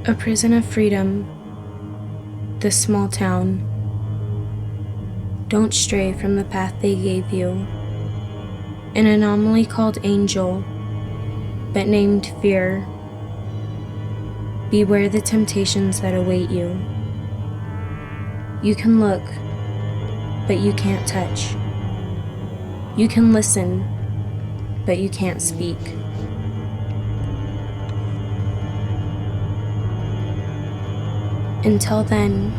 A prison of freedom, this small town. Don't stray from the path they gave you. An anomaly called Angel, but named Phear. Beware the temptations that await you. You can look, but you can't touch. You can listen, but you can't speak. Until then,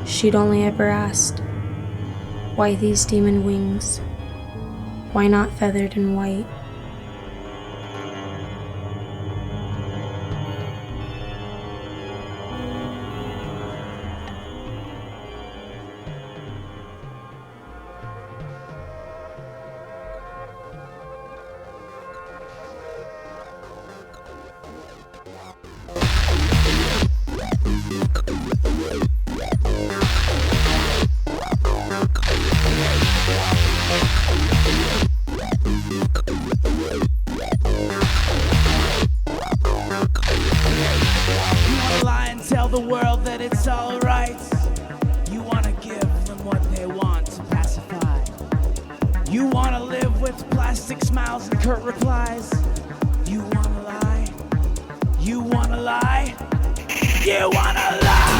she'd only ever asked, why these demon wings? Why not feathered and white? The world that it's all right. You want to give them what they want to pacify. You want to live with plastic smiles and curt replies. You want to lie. You want to lie. You want to lie.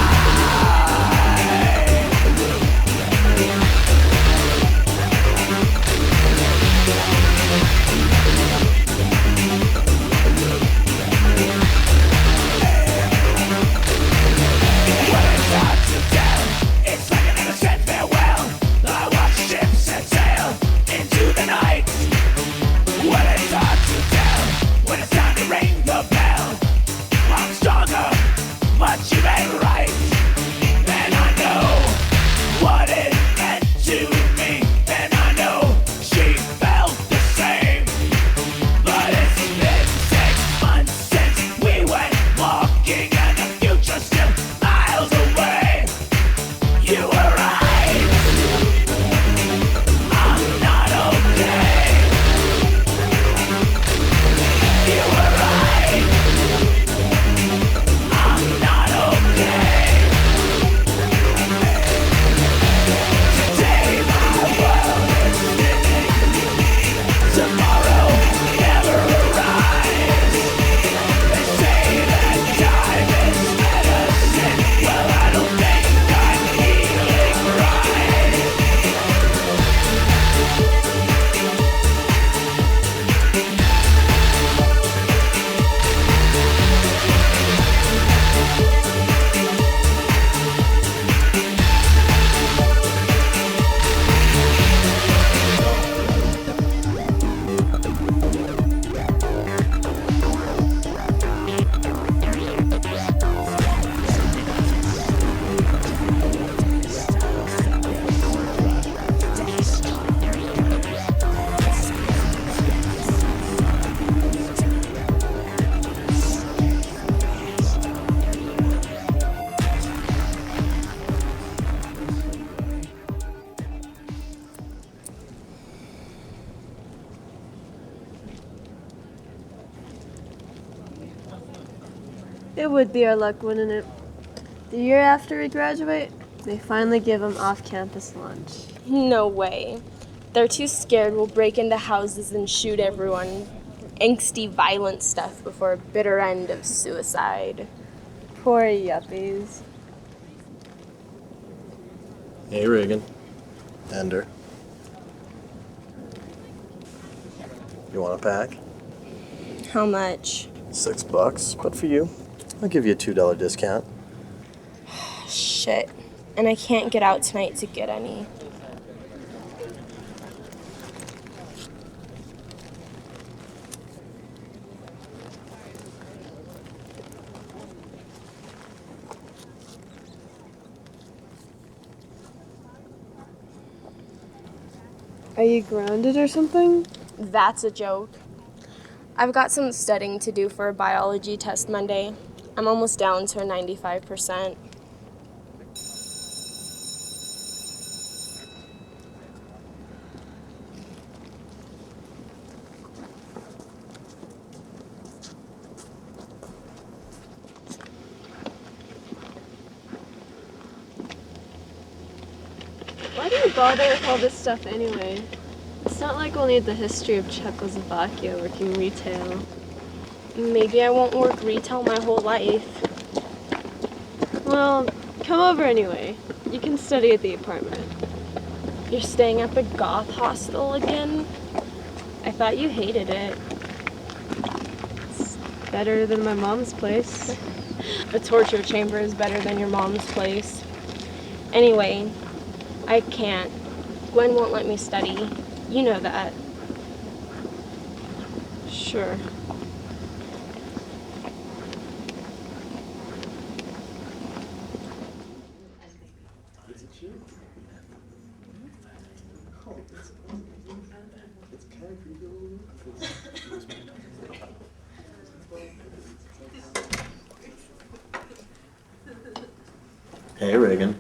It would be our luck, wouldn't it? The year after we graduate, they finally give them off-campus lunch. No way. They're too scared we'll break into houses and shoot everyone. Angsty, violent stuff before a bitter end of suicide. Poor yuppies. Hey, Reagan. Ender. You want a pack? How much? $6, but for you, I'll give you a $2 discount. Shit. And I can't get out tonight to get any. Are you grounded or something? That's a joke. I've got some studying to do for a biology test Monday. I'm almost down to a 95%. bother with all this stuff anyway? It's not like we'll need the history of Czechoslovakia working retail. Maybe I won't work retail my whole life. Well, come over anyway. You can study at the apartment. You're staying at the goth hostel again? I thought you hated it. It's better than my mom's place. The torture chamber is better than your mom's place. Anyway, I can't. Gwen won't let me study. You know that. Sure. Hey, Reagan.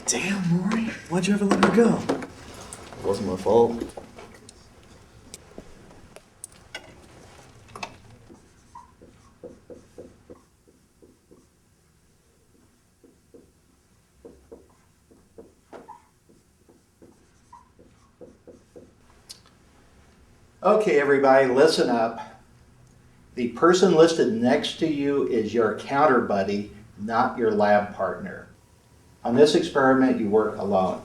Damn, Lori. Why'd you ever let her go? It wasn't my fault. Okay, everybody, listen up. The person listed next to you is your counter buddy, not your lab partner. On this experiment, you work alone,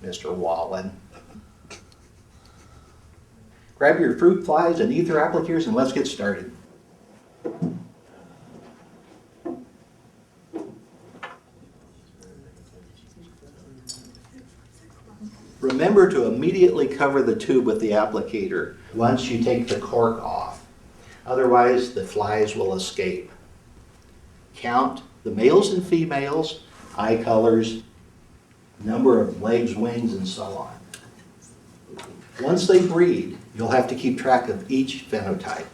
Mr. Wallen. Grab your fruit flies and ether applicators and let's get started. Remember to immediately cover the tube with the applicator once you take the cork off. Otherwise, the flies will escape. Count the males and females, eye colors, number of legs, wings, and so on. Once they breed, you'll have to keep track of each phenotype.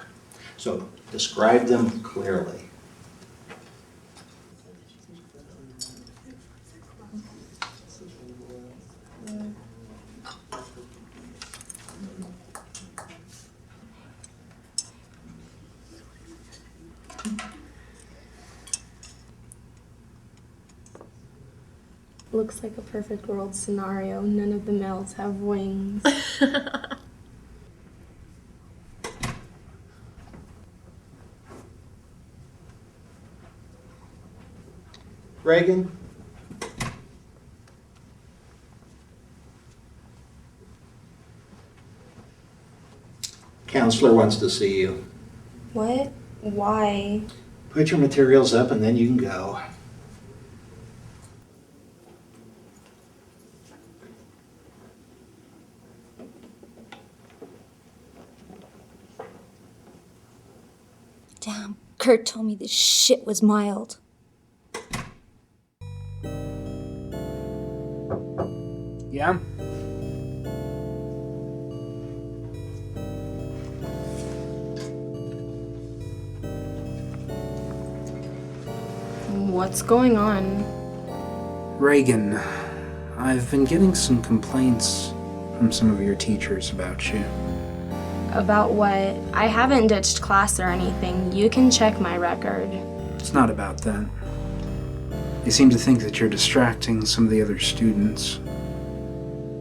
So describe them clearly. Looks like a perfect world scenario. None of the males have wings. Reagan? Counselor wants to see you. What? Why? Put your materials up and then you can go. Damn, Kurt told me this shit was mild. Yeah? What's going on? Reagan, I've been getting some complaints from some of your teachers about you. About what? I haven't ditched class or anything. You can check my record. It's not about that. They seem to think that you're distracting some of the other students.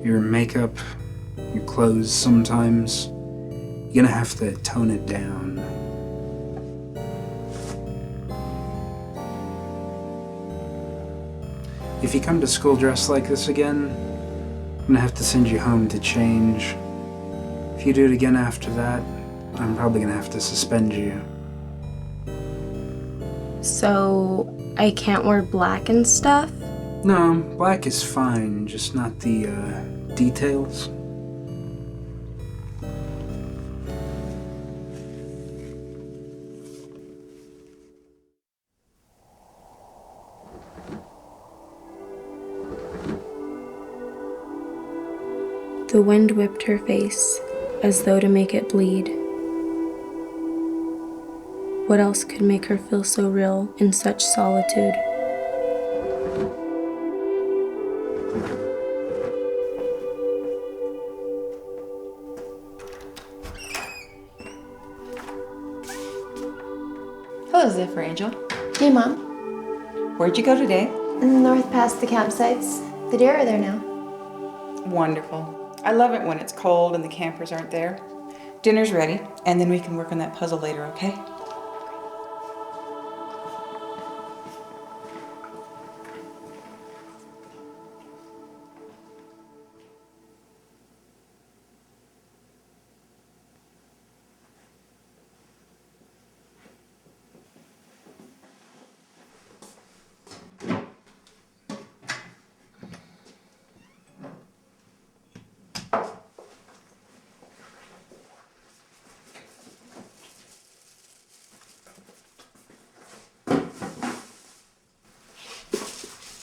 Your makeup, your clothes sometimes. You're gonna have to tone it down. If you come to school dressed like this again, I'm gonna have to send you home to change. If you do it again after that, I'm probably gonna have to suspend you. So, I can't wear black and stuff? No, black is fine, just not the, details. The wind whipped her face, as though to make it bleed. What else could make her feel so real in such solitude? Hello, Zephyr Angel. Hey, Mom. Where'd you go today? In the north past the campsites. The deer are there now. Wonderful. I love it when it's cold and the campers aren't there. Dinner's ready, and then we can work on that puzzle later, okay?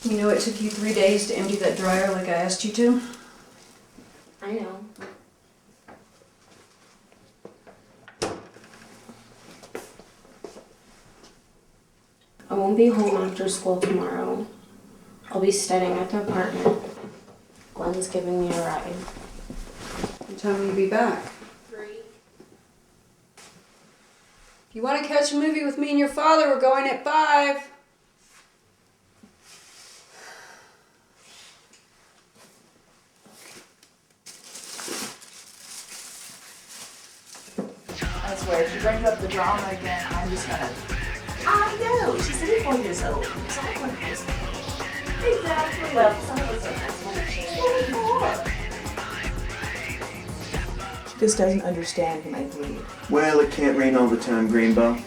You know it took you 3 days to empty that dryer like I asked you to? I know. I won't be home after school tomorrow. I'll be studying at the apartment. Glenn's giving me a ride. What time will you be back? 3. If you want to catch a movie with me and your father, we're going at 5. I swear, if you bring up the drama again, I'm just gonna... I know, she's 84 years old. It's all one house. Exactly. Well, some of us are She just doesn't understand when I bleed. Well, it can't rain all the time, Greenbow.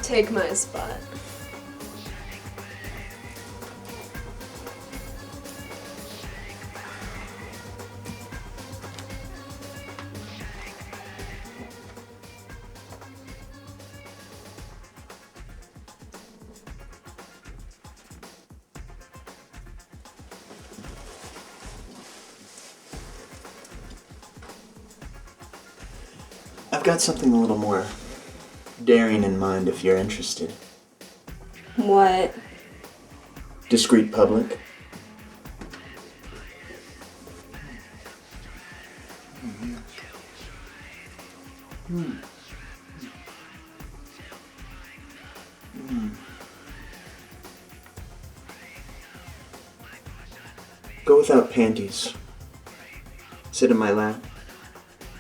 Take my spot. I've got something a little more daring in mind if you're interested. What? Discreet public. Go without panties. Sit in my lap.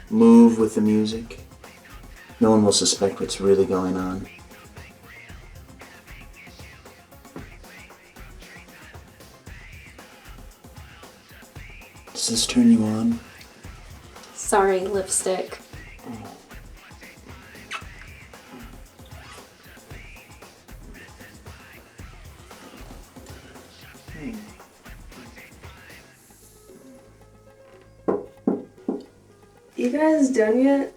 Move with the music. No one will suspect what's really going on. Does this turn you on? Sorry, lipstick. You guys done yet?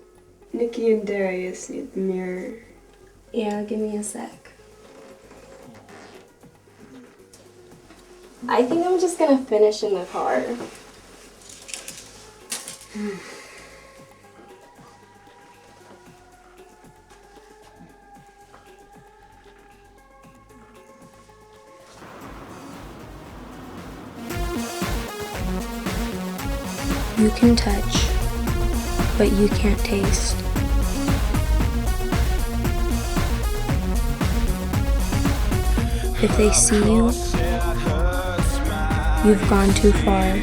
Nikki and Darius need the mirror. Yeah, give me a sec. I think I'm just gonna finish in the car. You can touch, but you can't taste. If they see you, you've gone too far.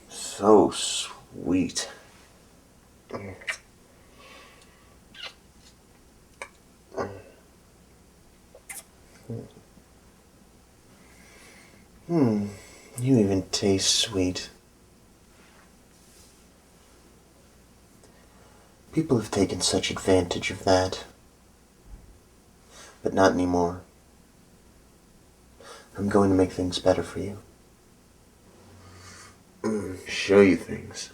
So sweet. You even taste sweet. People have taken such advantage of that. But not anymore. I'm going to make things better for you. Show you things.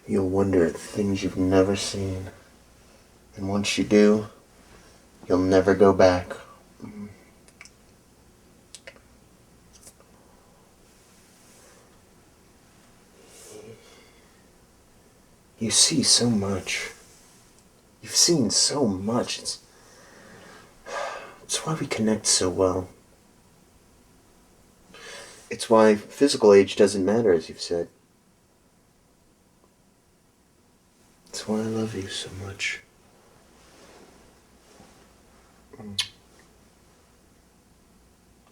You'll wonder at things you've never seen. And once you do, you'll never go back. You see so much. You've seen so much. It's why we connect so well. It's why physical age doesn't matter, as you've said. It's why I love you so much.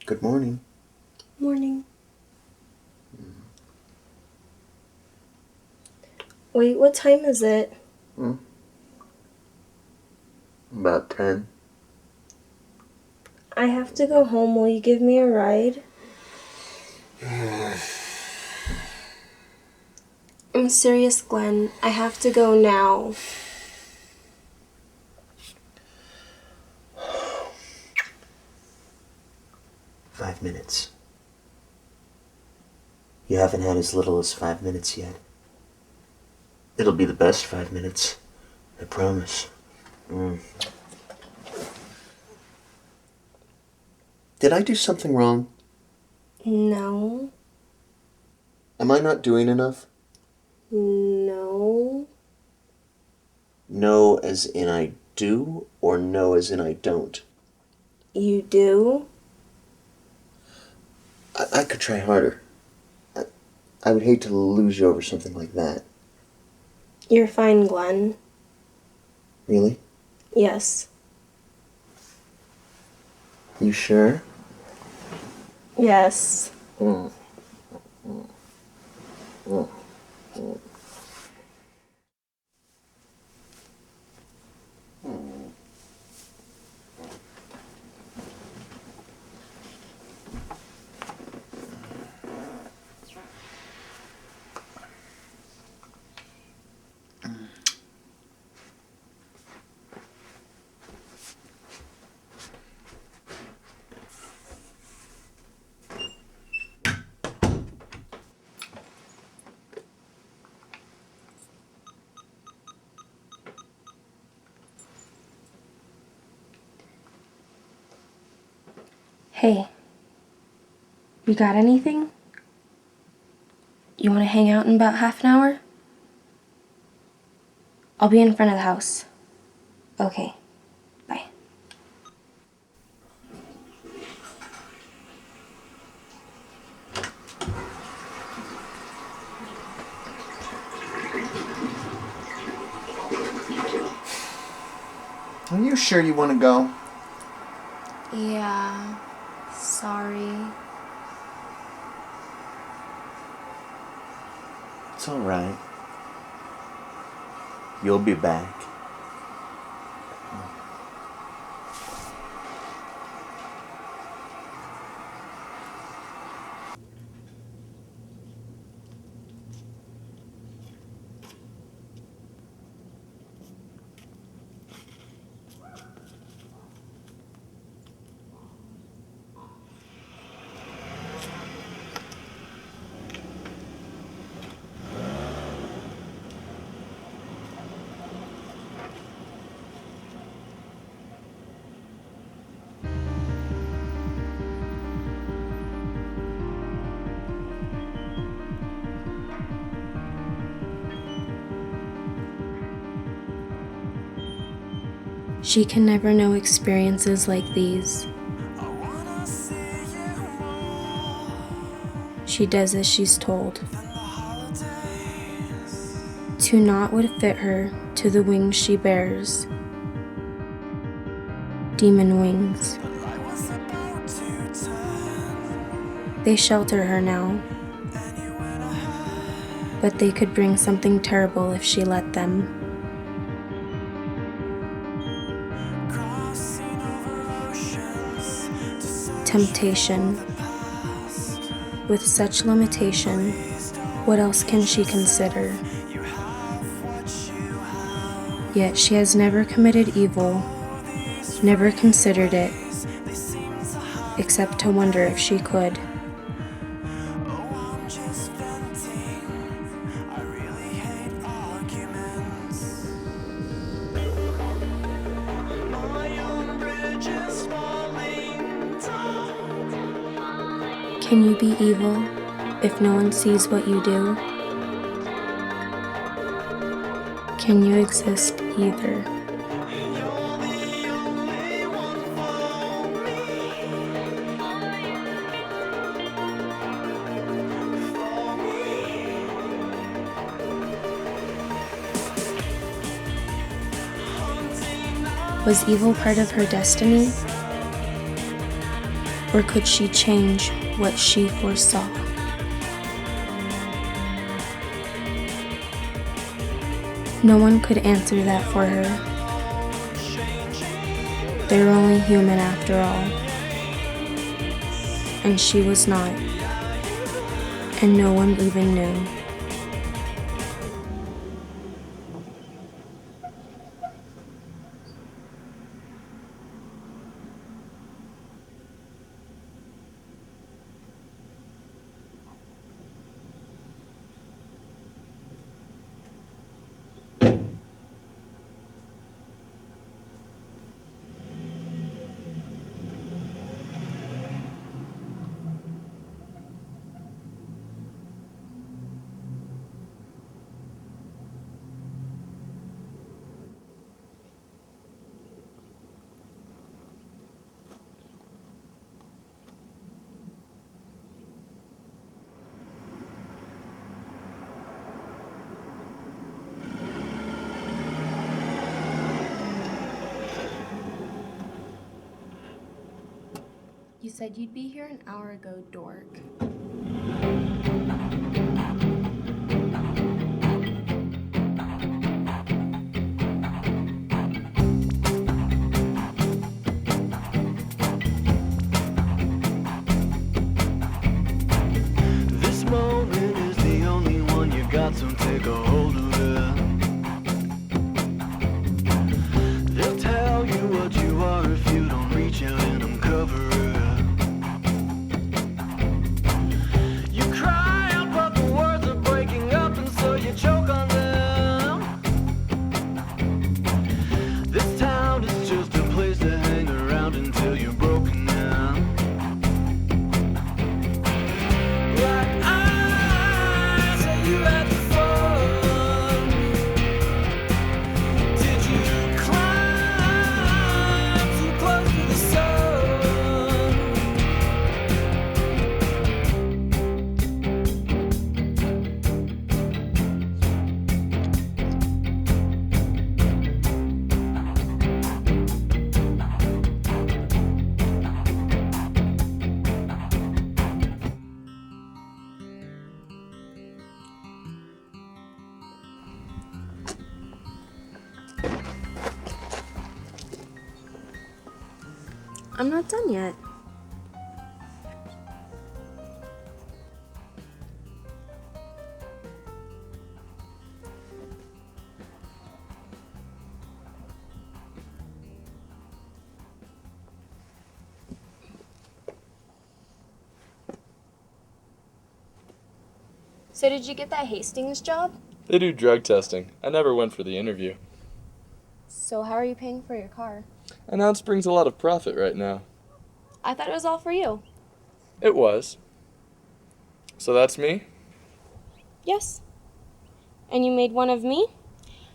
Good morning. Morning. Wait, what time is it? About 10. I have to go home. Will you give me a ride? I'm serious, Glenn. I have to go now. Five minutes. You haven't had as little as 5 minutes yet. It'll be the best 5 minutes. I promise. Did I do something wrong? No. Am I not doing enough? No. No as in I do, or no as in I don't? You do? I could try harder. I would hate to lose you over something like that. You're fine, Glenn. Really? Yes. You sure? Yes. Hey, you got anything? You want to hang out in about half an hour? I'll be in front of the house. Okay. Bye. Are you sure you want to go? Yeah. Sorry. It's all right. You'll be back. She can never know experiences like these. She does as she's told. To not would fit her to the wings she bears. Demon wings. They shelter her now. But they could bring something terrible if she let them. Temptation. With such limitation, what else can she consider? Yet she has never committed evil, never considered it, except to wonder if she could. Can you be evil if no one sees what you do? Can you exist either? Was evil part of her destiny? Or could she change what she foresaw? No one could answer that for her. They were only human after all. And she was not. And no one even knew. You said you'd be here an hour ago, dork. This moment is the only one you got, so take a hold of it. They'll tell you what you are if you don't reach out and uncover it. Choke on them. This town is just a place to hang around until you're broken down. Black eyes, say you had fun. I'm not done yet. So did you get that Hastings job? They do drug testing. I never went for the interview. So how are you paying for your car? An ounce brings a lot of profit right now. I thought it was all for you. It was. So that's me? Yes. And you made one of me?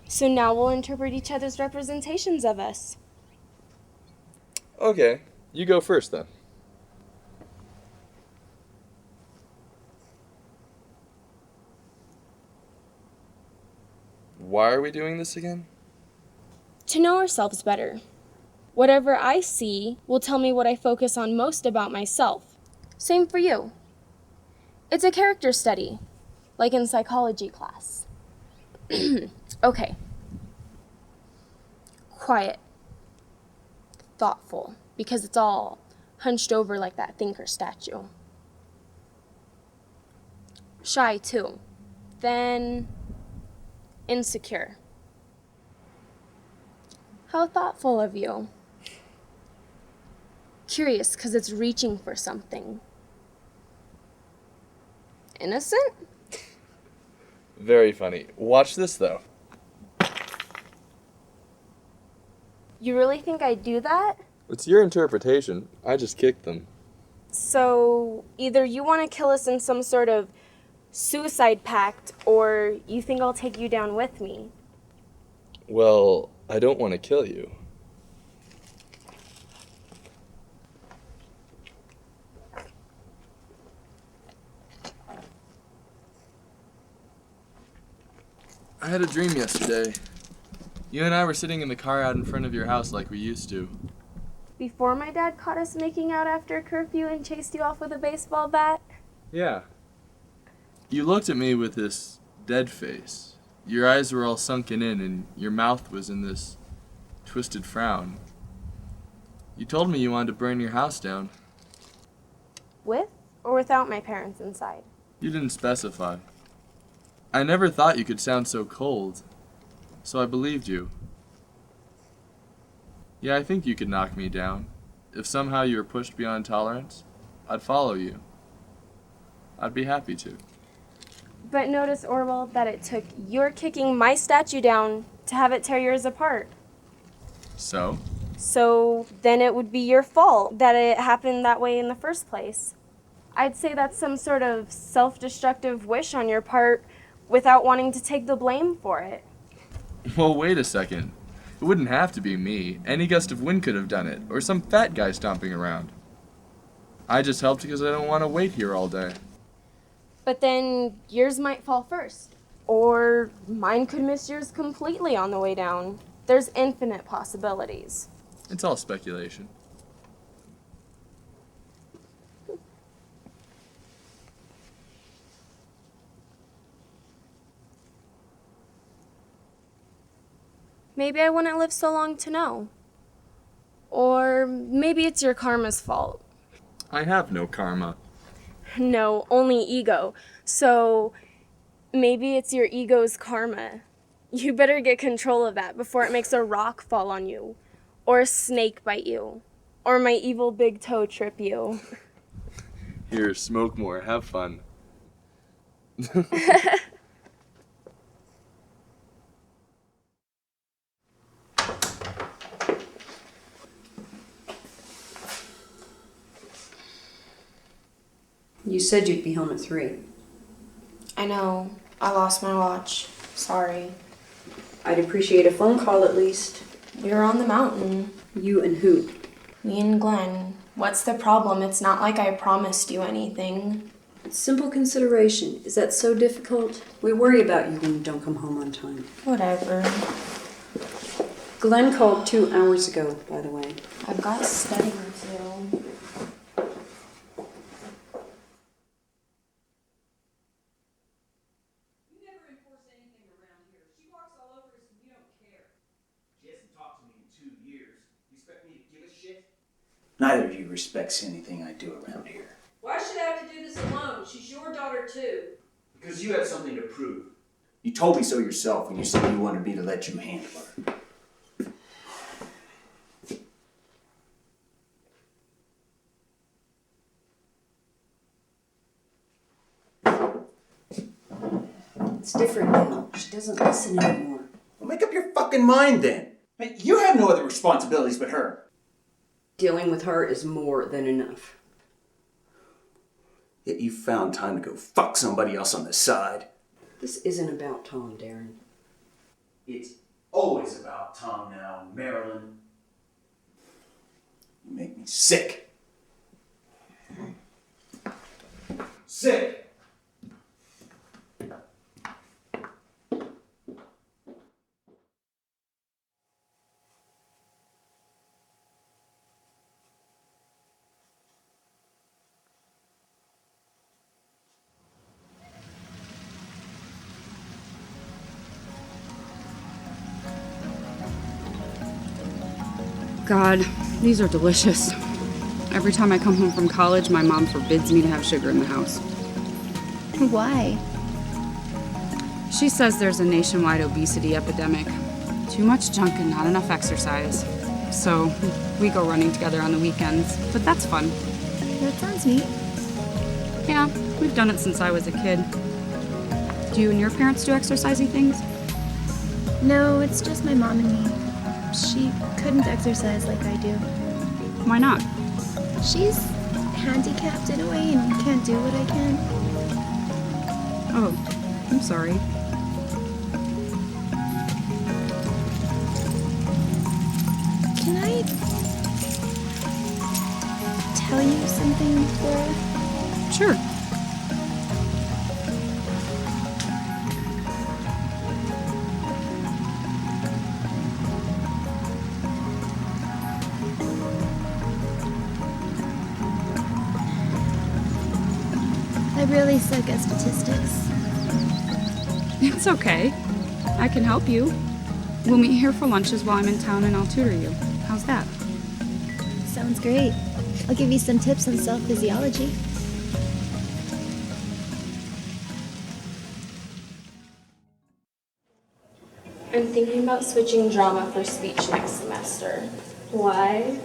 So now we'll interpret each other's representations of us. Okay, you go first then. Why are we doing this again? To know ourselves better. Whatever I see will tell me what I focus on most about myself. Same for you. It's a character study, like in psychology class. Okay. Quiet. Thoughtful, because it's all hunched over like that thinker statue. Shy, too. Then insecure. How thoughtful of you. Curious, because it's reaching for something. Innocent? Very funny. Watch this, though. You really think I'd do that? It's your interpretation. I just kicked them. So, either you want to kill us in some sort of suicide pact, or you think I'll take you down with me. Well, I don't want to kill you. I had a dream yesterday. You and I were sitting in the car out in front of your house like we used to. Before my dad caught us making out after curfew and chased you off with a baseball bat? Yeah. You looked at me with this dead face. Your eyes were all sunken in and your mouth was in this twisted frown. You told me you wanted to burn your house down. With or without my parents inside? You didn't specify. I never thought you could sound so cold, so I believed you. Yeah, I think you could knock me down. If somehow you were pushed beyond tolerance, I'd follow you. I'd be happy to. But notice, Orwell, that it took your kicking my statue down to have it tear yours apart. So? So then it would be your fault that it happened that way in the first place. I'd say that's some sort of self-destructive wish on your part without wanting to take the blame for it. Well, wait a second. It wouldn't have to be me. Any gust of wind could have done it, or some fat guy stomping around. I just helped because I don't want to wait here all day. But then yours might fall first. Or mine could miss yours completely on the way down. There's infinite possibilities. It's all speculation. Maybe I wouldn't live so long to know. Or maybe it's your karma's fault. I have no karma. No, only ego. So maybe it's your ego's karma. You better get control of that before it makes a rock fall on you, or a snake bite you, or my evil big toe trip you. Here, smoke more, have fun. You said you'd be home at 3. I know. I lost my watch. Sorry. I'd appreciate a phone call at least. We were on the mountain. You and who? Me and Glenn. What's the problem? It's not like I promised you anything. Simple consideration. Is that so difficult? We worry about you when you don't come home on time. Whatever. Glenn called 2 hours ago, by the way. I've got studying to do. Neither of you respects anything I do around here. Why should I have to do this alone? She's your daughter too. Because you have something to prove. You told me so yourself when you said you wanted me to let you handle her. It's different now. She doesn't listen anymore. Well, make up your fucking mind then. You have no other responsibilities but her. Dealing with her is more than enough. Yet you found time to go fuck somebody else on the side. This isn't about Tom, Darren. It's always about Tom now, Marilyn. You make me sick. Sick! God, these are delicious. Every time I come home from college, my mom forbids me to have sugar in the house. Why? She says there's a nationwide obesity epidemic. Too much junk and not enough exercise. So we go running together on the weekends, but that's fun. That sounds neat. Yeah, we've done it since I was a kid. Do you and your parents do exercisey things? No, it's just my mom and me. She couldn't exercise like I do. Why not? She's handicapped in a way and can't do what I can. Oh, I'm sorry. Can I tell you something, Laura? Sure. I really suck at statistics. It's okay. I can help you. We'll meet here for lunches while I'm in town and I'll tutor you. How's that? Sounds great. I'll give you some tips on cell physiology. I'm thinking about switching drama for speech next semester. Why?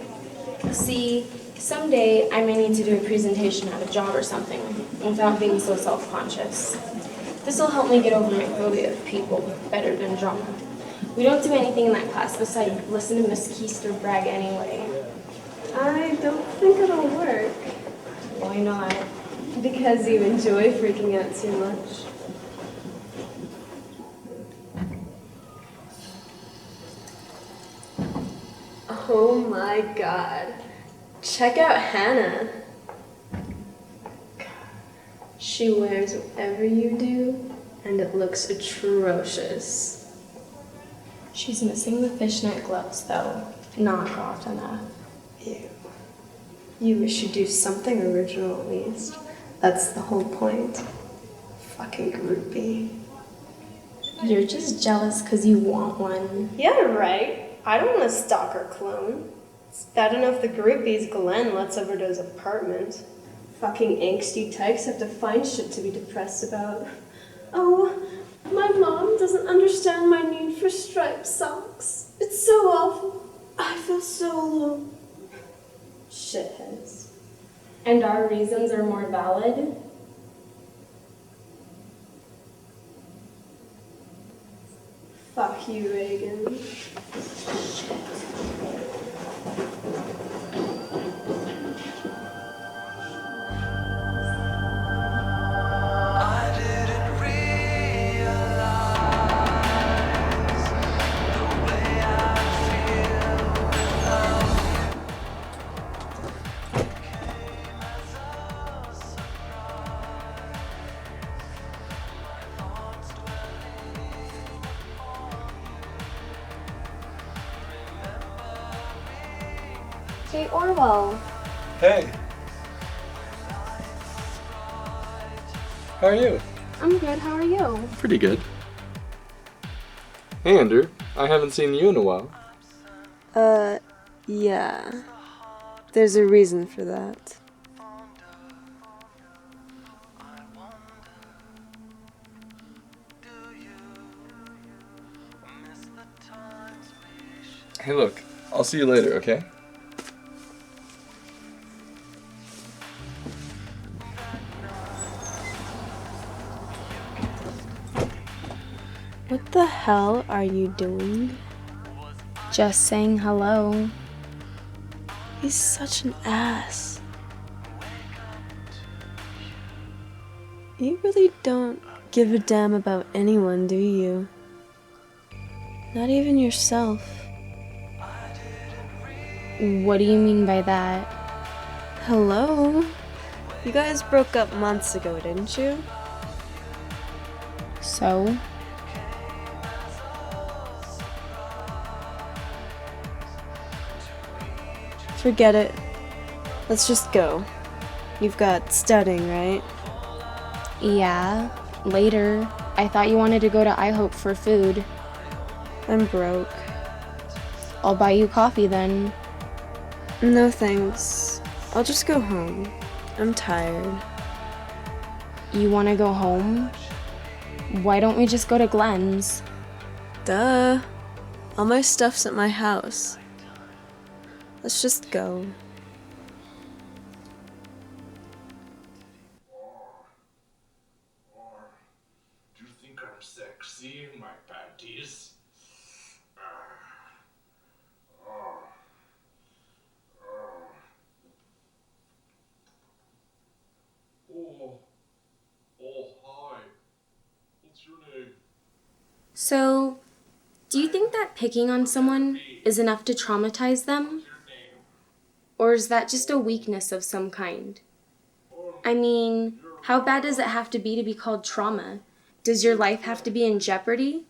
See, someday I may need to do a presentation at a job or something without being so self-conscious. This will help me get over my phobia of people better than drama. We don't do anything in that class besides listen to Miss Keister brag anyway. I don't think it'll work. Why not? Because you enjoy freaking out too much. Oh my god. Check out Hannah. She wears whatever you do, and it looks atrocious. She's missing the fishnet gloves, though. Not often enough. Ew. You wish you'd do something original at least. That's the whole point. Fucking groupie. You're just jealous because you want one. Yeah, right. I don't want a stalker clone. It's bad enough the groupies Glenn lets over to his apartment. Fucking angsty types have to find shit to be depressed about. Oh, my mom doesn't understand my need for striped socks. It's so awful. I feel so alone. Shitheads. And our reasons are more valid? Fuck you, Reagan. Hey, Orwell. Hey. How are you? I'm good, how are you? Pretty good. Hey, Andrew. I haven't seen you in a while. Yeah. There's a reason for that. Hey, look, I'll see you later, okay? What the hell are you doing? Just saying hello. He's such an ass. You really don't give a damn about anyone, do you? Not even yourself. What do you mean by that? Hello? You guys broke up months ago, didn't you? So? Forget it. Let's just go. You've got studying, right? Yeah, later. I thought you wanted to go to IHOP for food. I'm broke. I'll buy you coffee then. No thanks. I'll just go home. I'm tired. You want to go home? Why don't we just go to Glenn's? Duh. All my stuff's at my house. Let's just go. Do you think I'm sexy in my panties? Oh, hi. What's your name? So, do you think that picking on someone is enough to traumatize them? Or is that just a weakness of some kind? I mean, how bad does it have to be called trauma? Does your life have to be in jeopardy?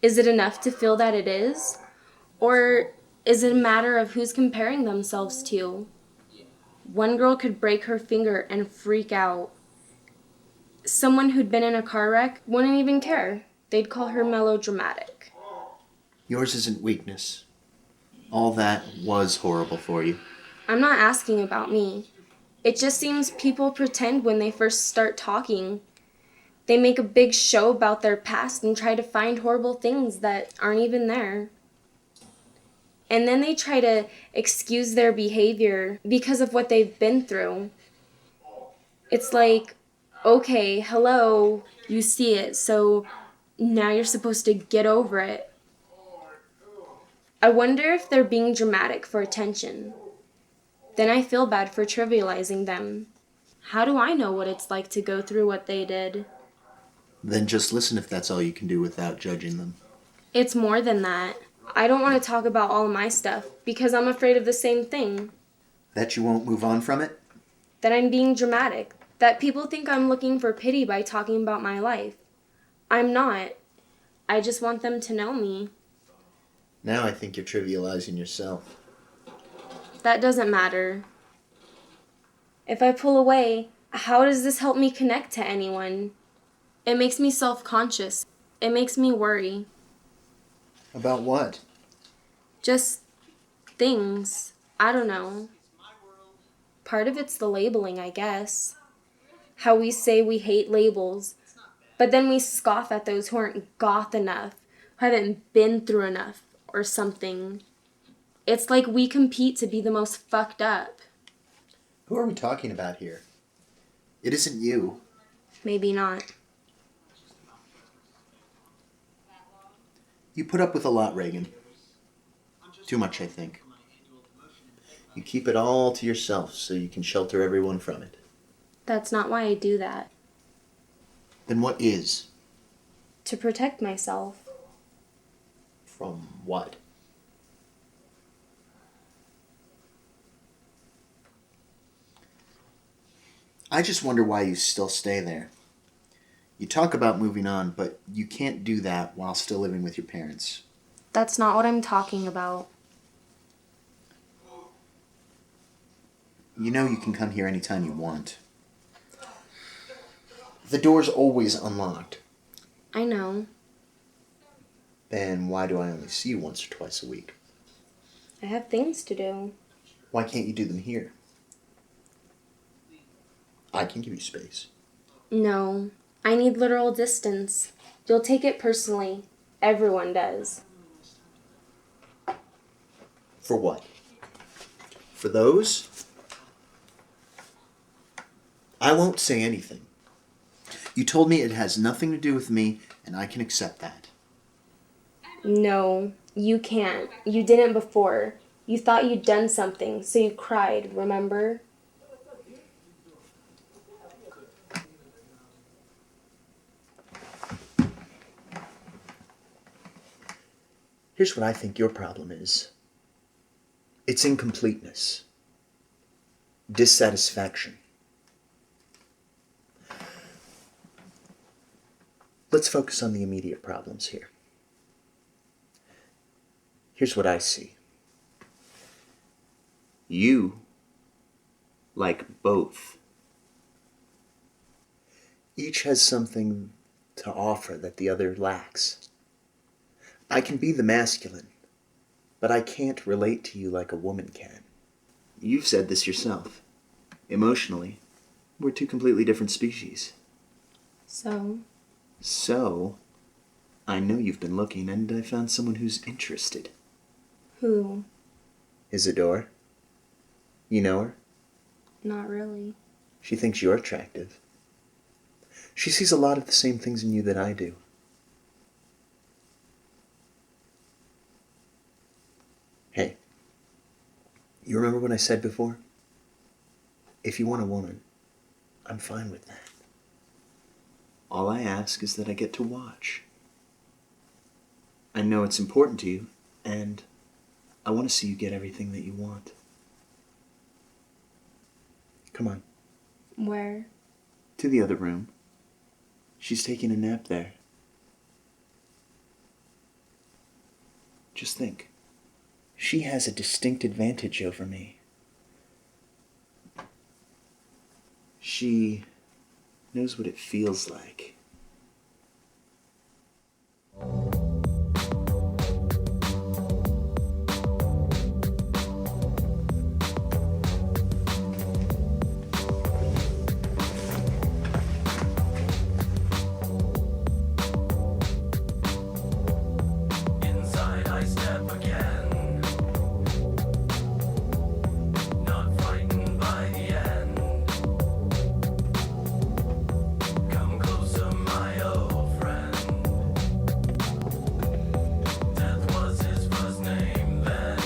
Is it enough to feel that it is? Or is it a matter of who's comparing themselves to you? One girl could break her finger and freak out. Someone who'd been in a car wreck wouldn't even care. They'd call her melodramatic. Yours isn't weakness. All that was horrible for you. I'm not asking about me. It just seems people pretend when they first start talking. They make a big show about their past and try to find horrible things that aren't even there. And then they try to excuse their behavior because of what they've been through. It's like, okay, hello, you see it, so now you're supposed to get over it. I wonder if they're being dramatic for attention. Then I feel bad for trivializing them. How do I know what it's like to go through what they did? Then just listen if that's all you can do without judging them. It's more than that. I don't want to talk about all of my stuff because I'm afraid of the same thing. That you won't move on from it? That I'm being dramatic. That people think I'm looking for pity by talking about my life. I'm not. I just want them to know me. Now I think you're trivializing yourself. That doesn't matter. If I pull away, how does this help me connect to anyone? It makes me self-conscious. It makes me worry. About what? Just things. I don't know. Part of it's the labeling, I guess. How we say we hate labels, but then we scoff at those who aren't goth enough, who haven't been through enough, or something. It's like we compete to be the most fucked up. Who are we talking about here? It isn't you. Maybe not. You put up with a lot, Reagan. Too much, I think. You keep it all to yourself so you can shelter everyone from it. That's not why I do that. Then what is? To protect myself. From what? I just wonder why you still stay there. You talk about moving on, but you can't do that while still living with your parents. That's not what I'm talking about. You know you can come here anytime you want. The door's always unlocked. I know. Then why do I only see you once or twice a week? I have things to do. Why can't you do them here? I can give you space. No, I need literal distance. You'll take it personally. Everyone does. For what? For those? I won't say anything. You told me it has nothing to do with me, and I can accept that. No, you can't. You didn't before. You thought you'd done something, so you cried, remember? Here's what I think your problem is. It's incompleteness. Dissatisfaction. Let's focus on the immediate problems here. Here's what I see. You like both. Each has something to offer that the other lacks. I can be the masculine, but I can't relate to you like a woman can. You've said this yourself. Emotionally, we're two completely different species. So, I know you've been looking, and I found someone who's interested. Who? Isadora. You know her? Not really. She thinks you're attractive. She sees a lot of the same things in you that I do. Hey, you remember what I said before? If you want a woman, I'm fine with that. All I ask is that I get to watch. I know it's important to you, and I want to see you get everything that you want. Come on. Where? To the other room. She's taking a nap there. Just think. She has a distinct advantage over me. She knows what it feels like. Inside I step again, not frightened by the end. Come closer, my old friend. Death was his first name then.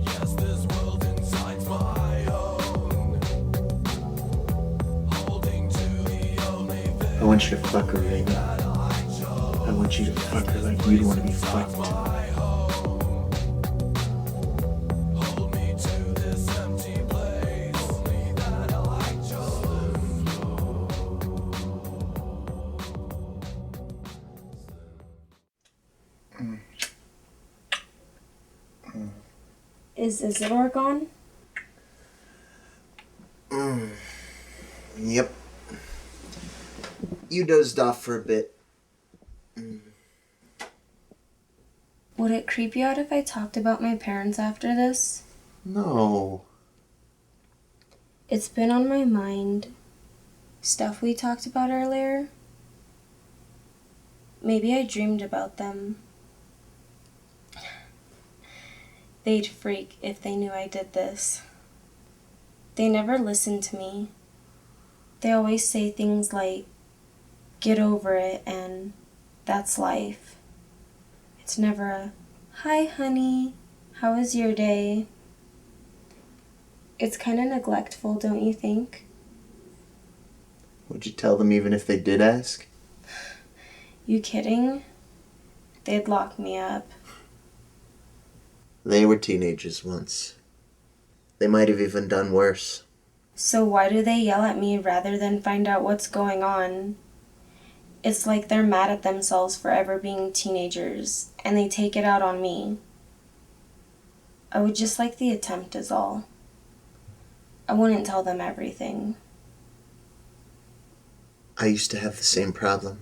Yes, this world inside's my own. Holding to the only thing I want you to fuck her, Reagan. I want you to fuck her like you'd want to be fucked. hold me to this empty place. Only that I chose. Is Isadora gone? Yep. You dozed off for a bit. Would it creep you out if I talked about my parents after this? No. It's been on my mind. Stuff we talked about earlier. Maybe I dreamed about them. They'd freak if they knew I did this. They never listen to me. They always say things like, get over it, and that's life. It's never a, hi honey, how was your day? It's kind of neglectful, don't you think? Would you tell them even if they did ask? You kidding? They'd lock me up. They were teenagers once. They might have even done worse. So why do they yell at me rather than find out what's going on? It's like they're mad at themselves for ever being teenagers, and they take it out on me. I would just like the attempt is all. I wouldn't tell them everything. I used to have the same problem.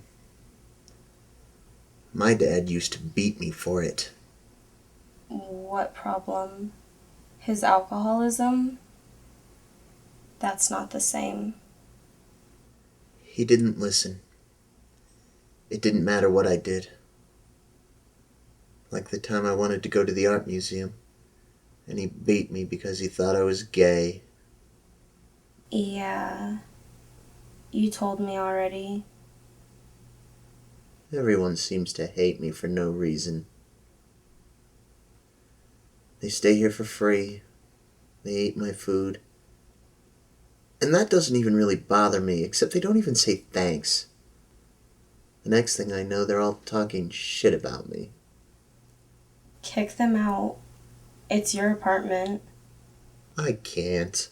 My dad used to beat me for it. What problem? His alcoholism? That's not the same. He didn't listen. It didn't matter what I did. Like the time I wanted to go to the art museum, and he beat me because he thought I was gay. Yeah. You told me already. Everyone seems to hate me for no reason. They stay here for free. They eat my food. And that doesn't even really bother me, except they don't even say thanks. The next thing I know, they're all talking shit about me. Kick them out. It's your apartment. I can't.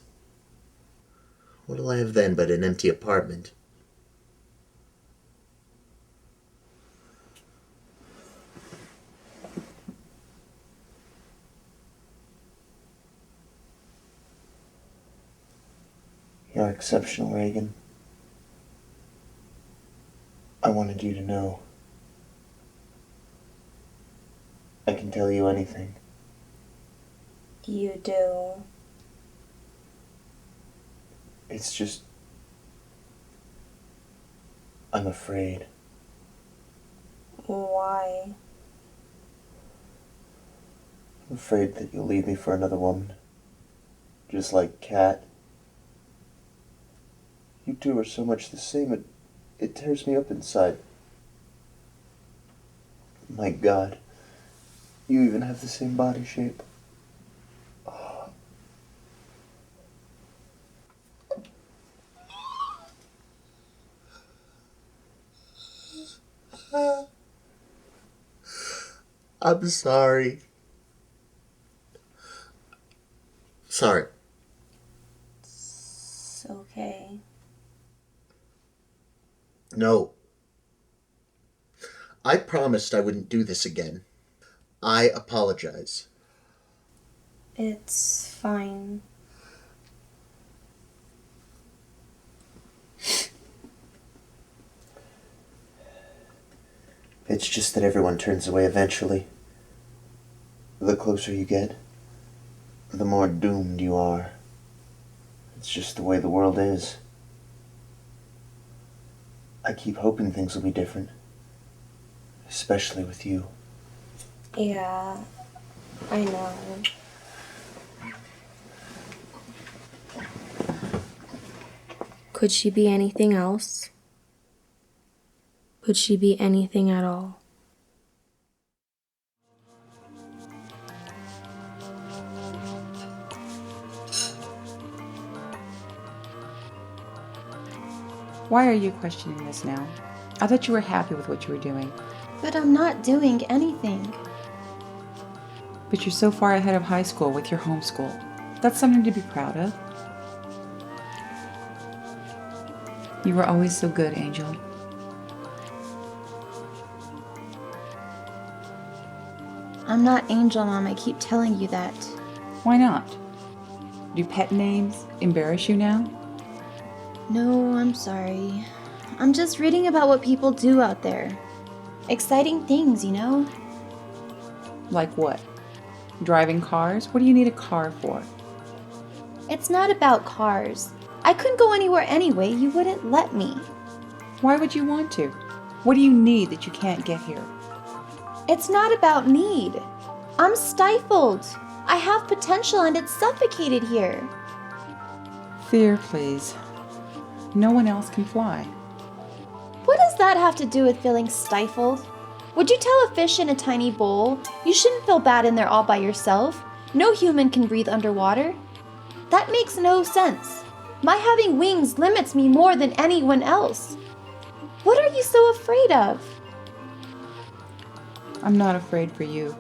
What'll I have then but an empty apartment? You're exceptional, Reagan. I wanted you to know. I can tell you anything. You do. It's just... I'm afraid. Why? I'm afraid that you'll leave me for another woman. Just like Kat. You two are so much the same, it tears me up inside. My God. You even have the same body shape. I'm sorry. Sorry. It's okay. No. I promised I wouldn't do this again. I apologize. It's fine. It's just that everyone turns away eventually. The closer you get, the more doomed you are. It's just the way the world is. I keep hoping things will be different. Especially with you. Yeah, I know. Could she be anything else? Could she be anything at all? Why are you questioning this now? I thought you were happy with what you were doing. But I'm not doing anything. But you're so far ahead of high school with your homeschool. That's something to be proud of. You were always so good, Angel. I'm not Angel, Mom. I keep telling you that. Why not? Do pet names embarrass you now? No, I'm sorry. I'm just reading about what people do out there. Exciting things, you know? Like what? Driving cars? What do you need a car for? It's not about cars. I couldn't go anywhere anyway. You wouldn't let me. Why would you want to? What do you need that you can't get here? It's not about need. I'm stifled. I have potential and it's suffocated here. Phear, please. No one else can fly. What does that have to do with feeling stifled? Would you tell a fish in a tiny bowl, you shouldn't feel bad in there all by yourself? No human can breathe underwater. That makes no sense. My having wings limits me more than anyone else. What are you so afraid of? I'm not afraid for you.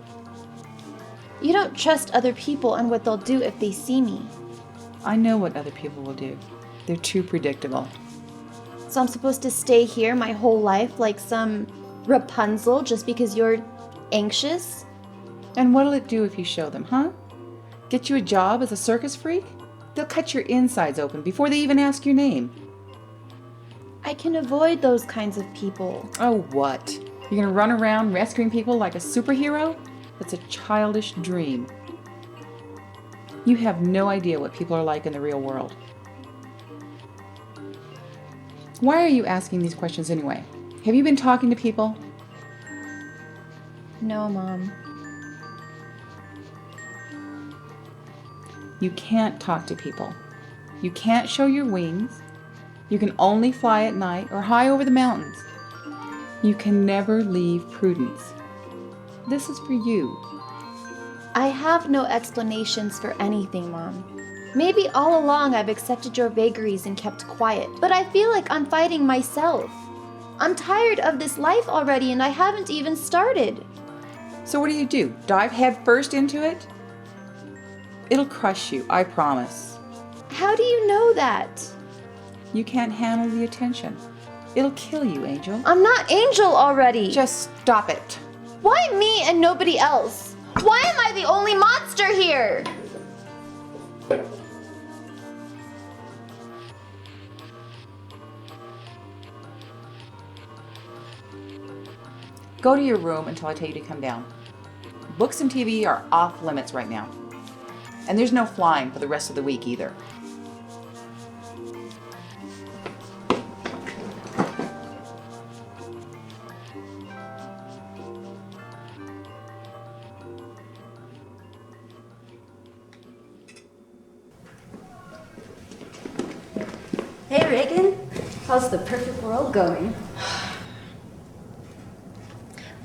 You don't trust other people and what they'll do if they see me. I know what other people will do. They're too predictable. So I'm supposed to stay here my whole life like some Rapunzel just because you're anxious? And what'll it do if you show them, huh? Get you a job as a circus freak? They'll cut your insides open before they even ask your name. I can avoid those kinds of people. Oh, what? You're gonna run around rescuing people like a superhero? That's a childish dream. You have no idea what people are like in the real world. Why are you asking these questions anyway? Have you been talking to people? No, Mom. You can't talk to people. You can't show your wings. You can only fly at night or high over the mountains. You can never leave Prudence. This is for you. I have no explanations for anything, Mom. Maybe all along I've accepted your vagaries and kept quiet, but I feel like I'm fighting myself. I'm tired of this life already and I haven't even started. So what do? Dive head first into it? It'll crush you, I promise. How do you know that? You can't handle the attention. It'll kill you, Angel. I'm not Angel already. Just stop it. Why me and nobody else? Why am I the only monster here? Go to your room until I tell you to come down. Books and TV are off limits right now. And there's no flying for the rest of the week either. Hey, Reagan. How's the perfect world going?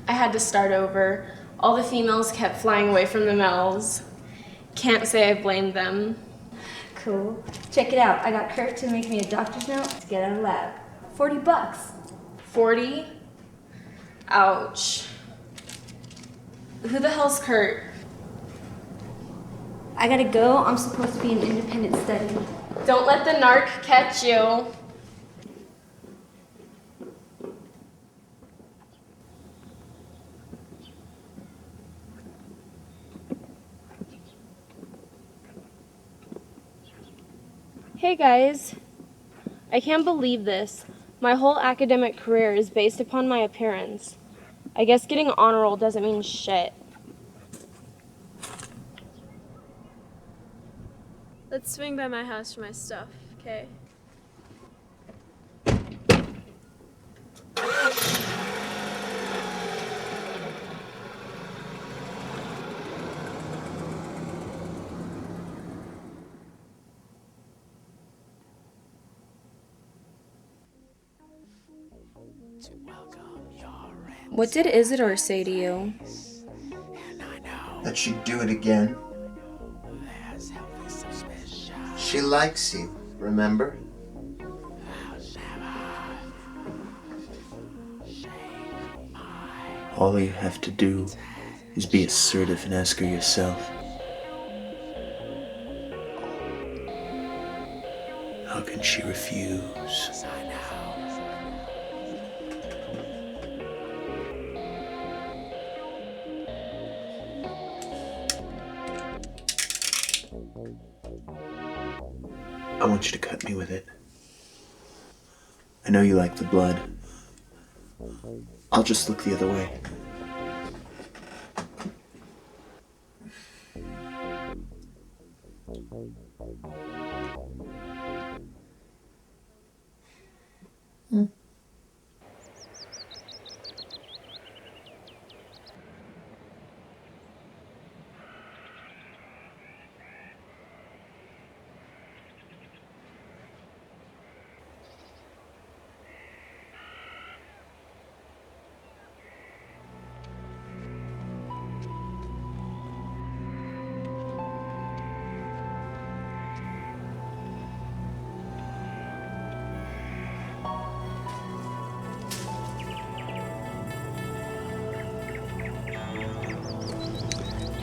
I had to start over. All the females kept flying away from the males. Can't say I blamed them. Cool. Check it out. I got Kurt to make me a doctor's note to get out of lab. $40. 40? Ouch. Who the hell's Kurt? I gotta go. I'm supposed to be an independent study. Don't let the narc catch you. Hey guys. I can't believe this. My whole academic career is based upon my appearance. I guess getting an honor roll doesn't mean shit. Let's swing by my house for my stuff, okay? What did Isidore say to you? That she'd do it again. She likes you, remember? All you have to do is be assertive and ask her yourself. How can she refuse? I want you to cut me with it. I know you like the blood. I'll just look the other way.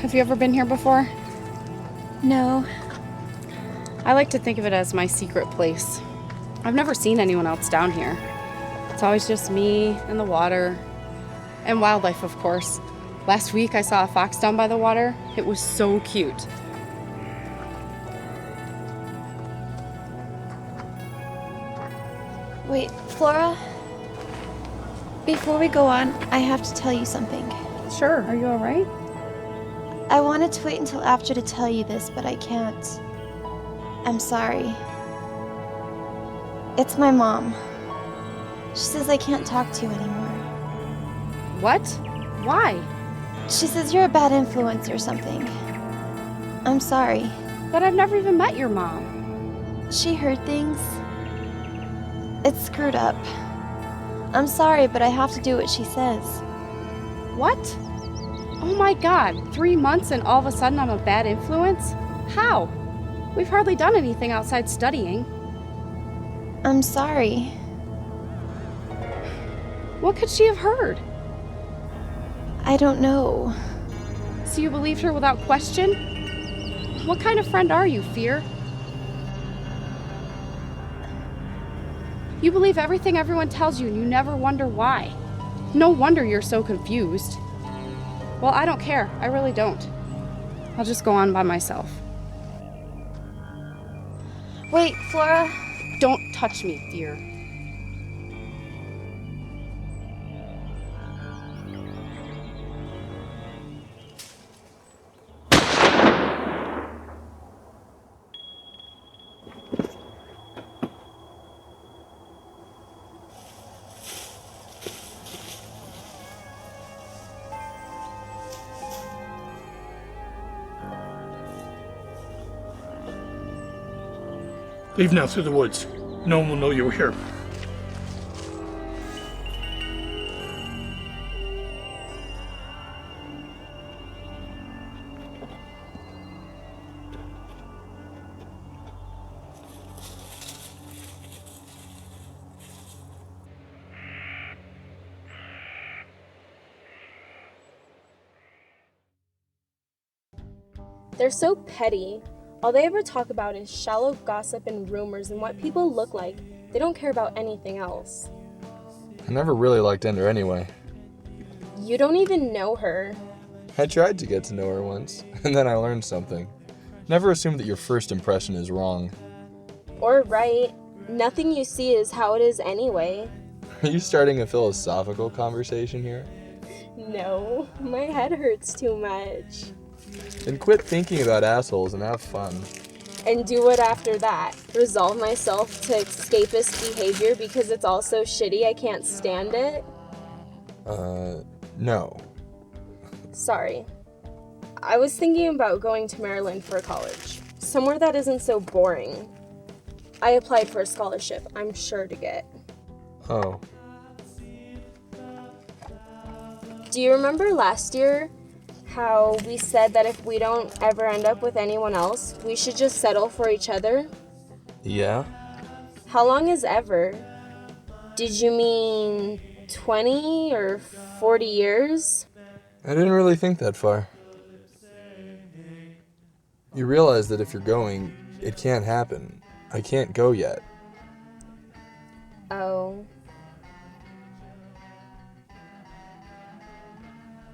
Have you ever been here before? No. I like to think of it as my secret place. I've never seen anyone else down here. It's always just me and the water. And wildlife, of course. Last week I saw a fox down by the water. It was so cute. Wait, Flora? Before we go on, I have to tell you something. Sure, are you alright? I wanted to wait until after to tell you this, but I can't. I'm sorry. It's my mom. She says I can't talk to you anymore. What? Why? She says you're a bad influence or something. I'm sorry. But I've never even met your mom. She heard things. It's screwed up. I'm sorry, but I have to do what she says. What? Oh my god, 3 months and all of a sudden I'm a bad influence? How? We've hardly done anything outside studying. I'm sorry. What could she have heard? I don't know. So you believed her without question? What kind of friend are you, Phear? You believe everything everyone tells you and you never wonder why. No wonder you're so confused. Well, I don't care. I really don't. I'll just go on by myself. Wait, Flora. Don't touch me, Phear. Leave now through the woods. No one will know you were here. They're so petty. All they ever talk about is shallow gossip and rumors and what people look like. They don't care about anything else. I never really liked Ender anyway. You don't even know her. I tried to get to know her once, and then I learned something. Never assume that your first impression is wrong. Or right. Nothing you see is how it is anyway. Are you starting a philosophical conversation here? No, my head hurts too much. Then quit thinking about assholes and have fun. And do what after that? Resolve myself to escapist behavior because it's all so shitty I can't stand it? No. Sorry. I was thinking about going to Maryland for college. Somewhere that isn't so boring. I applied for a scholarship I'm sure to get. Oh. Do you remember last year how we said that if we don't ever end up with anyone else, we should just settle for each other? Yeah? How long is ever? Did you mean 20 or 40 years? I didn't really think that far. You realize that if you're going, it can't happen. I can't go yet. Oh.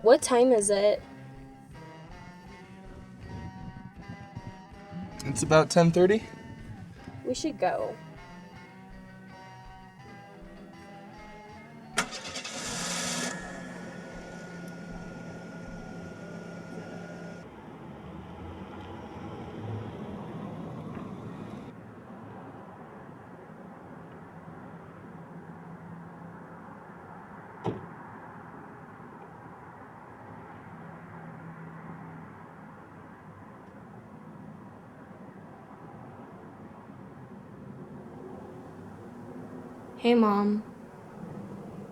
What time is it? It's about 10:30. We should go. Hey, Mom.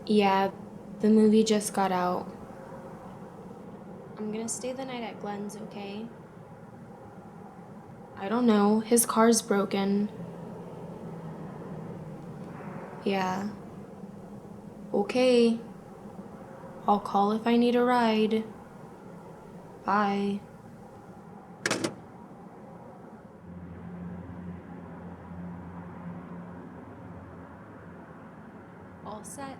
Yeah, the movie just got out. I'm gonna stay the night at Glenn's, okay? I don't know. His car's broken. Yeah. Okay. I'll call if I need a ride. Bye. All set?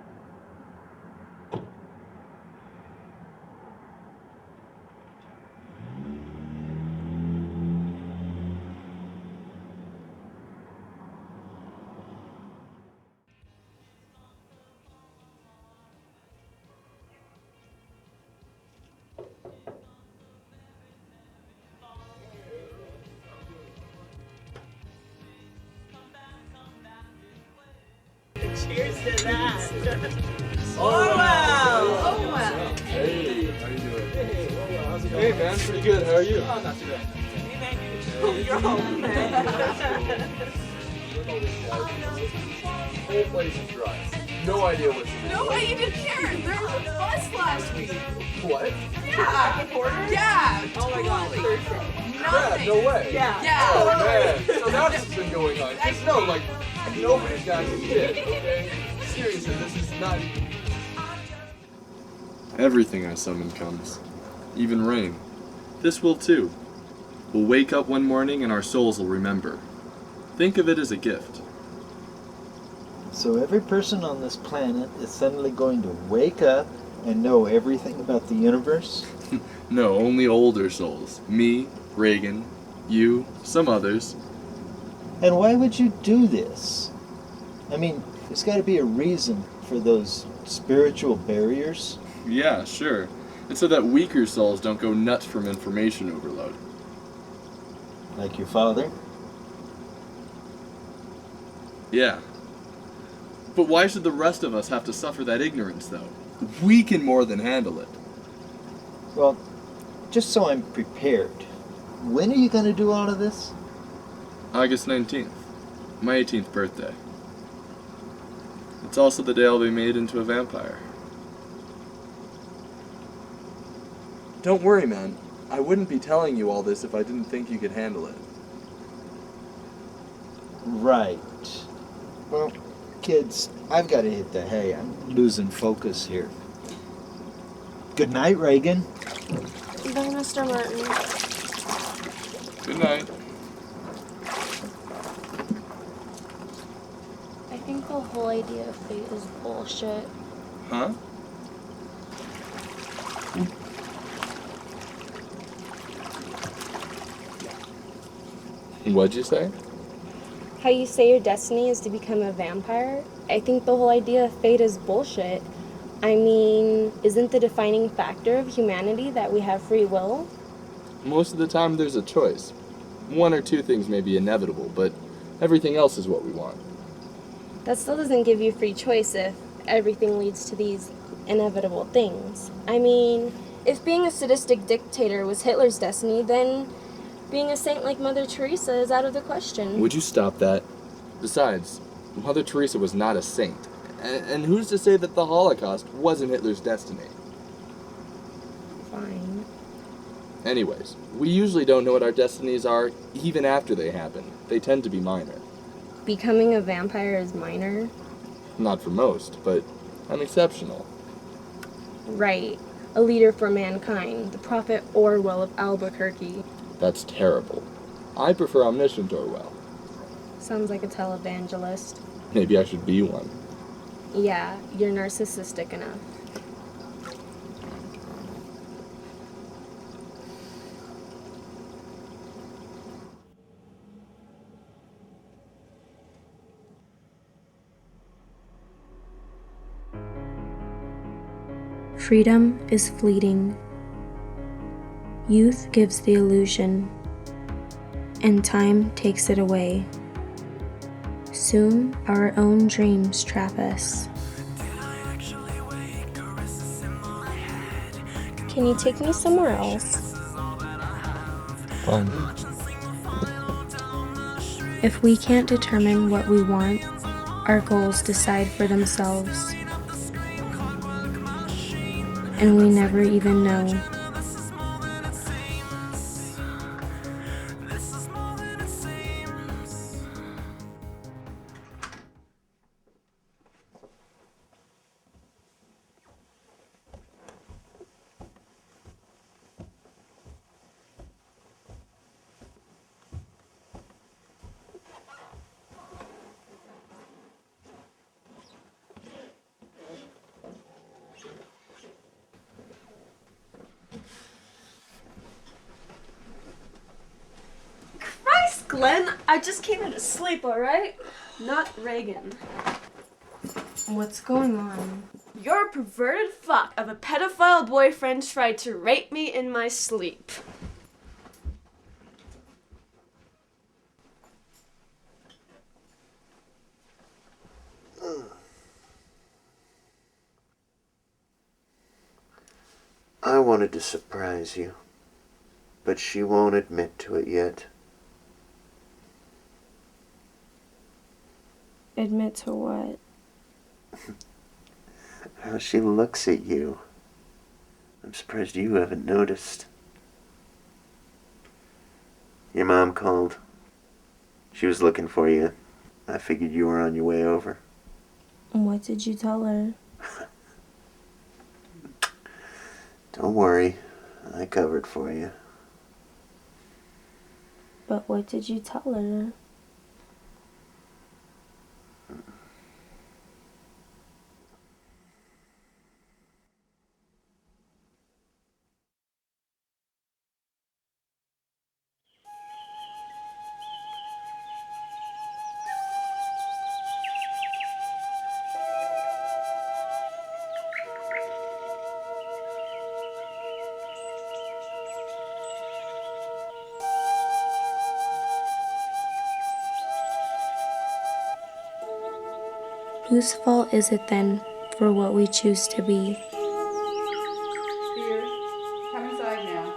Cheers to that. Oh, wow. Oh, wow. Hey, how you doing? Hey, man, pretty good. How are you? Oh, not too bad. Hey, man, you're home, man. Whole place is dry. No idea what to do. No way you didn't hear. There was a bus last week. What? Yeah. Yeah. Oh my god. Yeah, no way. Yeah. Oh, man. So that's what's been going on. Just know, like, nobody's got shit, okay? Seriously, this is not... Everything I summon comes. Even rain. This will too. We'll wake up one morning and our souls will remember. Think of it as a gift. So every person on this planet is suddenly going to wake up and know everything about the universe? No, only older souls. Me, Reagan, you, some others. And why would you do this? I mean, there's got to be a reason for those spiritual barriers. Yeah, sure. It's so that weaker souls don't go nuts from information overload. Like your father? Yeah. But why should the rest of us have to suffer that ignorance, though? We can more than handle it. Well, just so I'm prepared, when are you going to do all of this? August 19th. My 18th birthday. It's also the day I'll be made into a vampire. Don't worry, man. I wouldn't be telling you all this if I didn't think you could handle it. Right. Well, kids, I've got to hit the hay. I'm losing focus here. Good night, Reagan. Bye, Mr. Martin. Good night. I think the whole idea of fate is bullshit. Huh? What'd you say? How you say your destiny is to become a vampire? I think the whole idea of fate is bullshit. I mean, isn't the defining factor of humanity that we have free will? Most of the time there's a choice. One or two things may be inevitable, but everything else is what we want. That still doesn't give you free choice if everything leads to these inevitable things. I mean, if being a sadistic dictator was Hitler's destiny, then being a saint like Mother Teresa is out of the question. Would you stop that? Besides, Mother Teresa was not a saint. And who's to say that the Holocaust wasn't Hitler's destiny? Fine. Anyways, we usually don't know what our destinies are even after they happen. They tend to be minor. Becoming a vampire is minor? Not for most, but I'm exceptional. Right. A leader for mankind. The Prophet Orwell of Albuquerque. That's terrible. I prefer omniscient Orwell. Sounds like a televangelist. Maybe I should be one. Yeah, you're narcissistic enough. Freedom is fleeting. Youth gives the illusion, and time takes it away. Soon our own dreams trap us. Can you take me somewhere else? Fun. If we can't determine what we want, our goals decide for themselves. And we never even know. Glenn, I just came in to sleep, alright? Not Reagan. What's going on? Your perverted fuck of a pedophile boyfriend tried to rape me in my sleep. I wanted to surprise you, but she won't admit to it yet. Admit to what? How she looks at you. I'm surprised you haven't noticed. Your mom called. She was looking for you. I figured you were on your way over. What did you tell her? Don't worry, I covered for you. But what did you tell her? Whose fault is it then for what we choose to be? Phear, come inside now.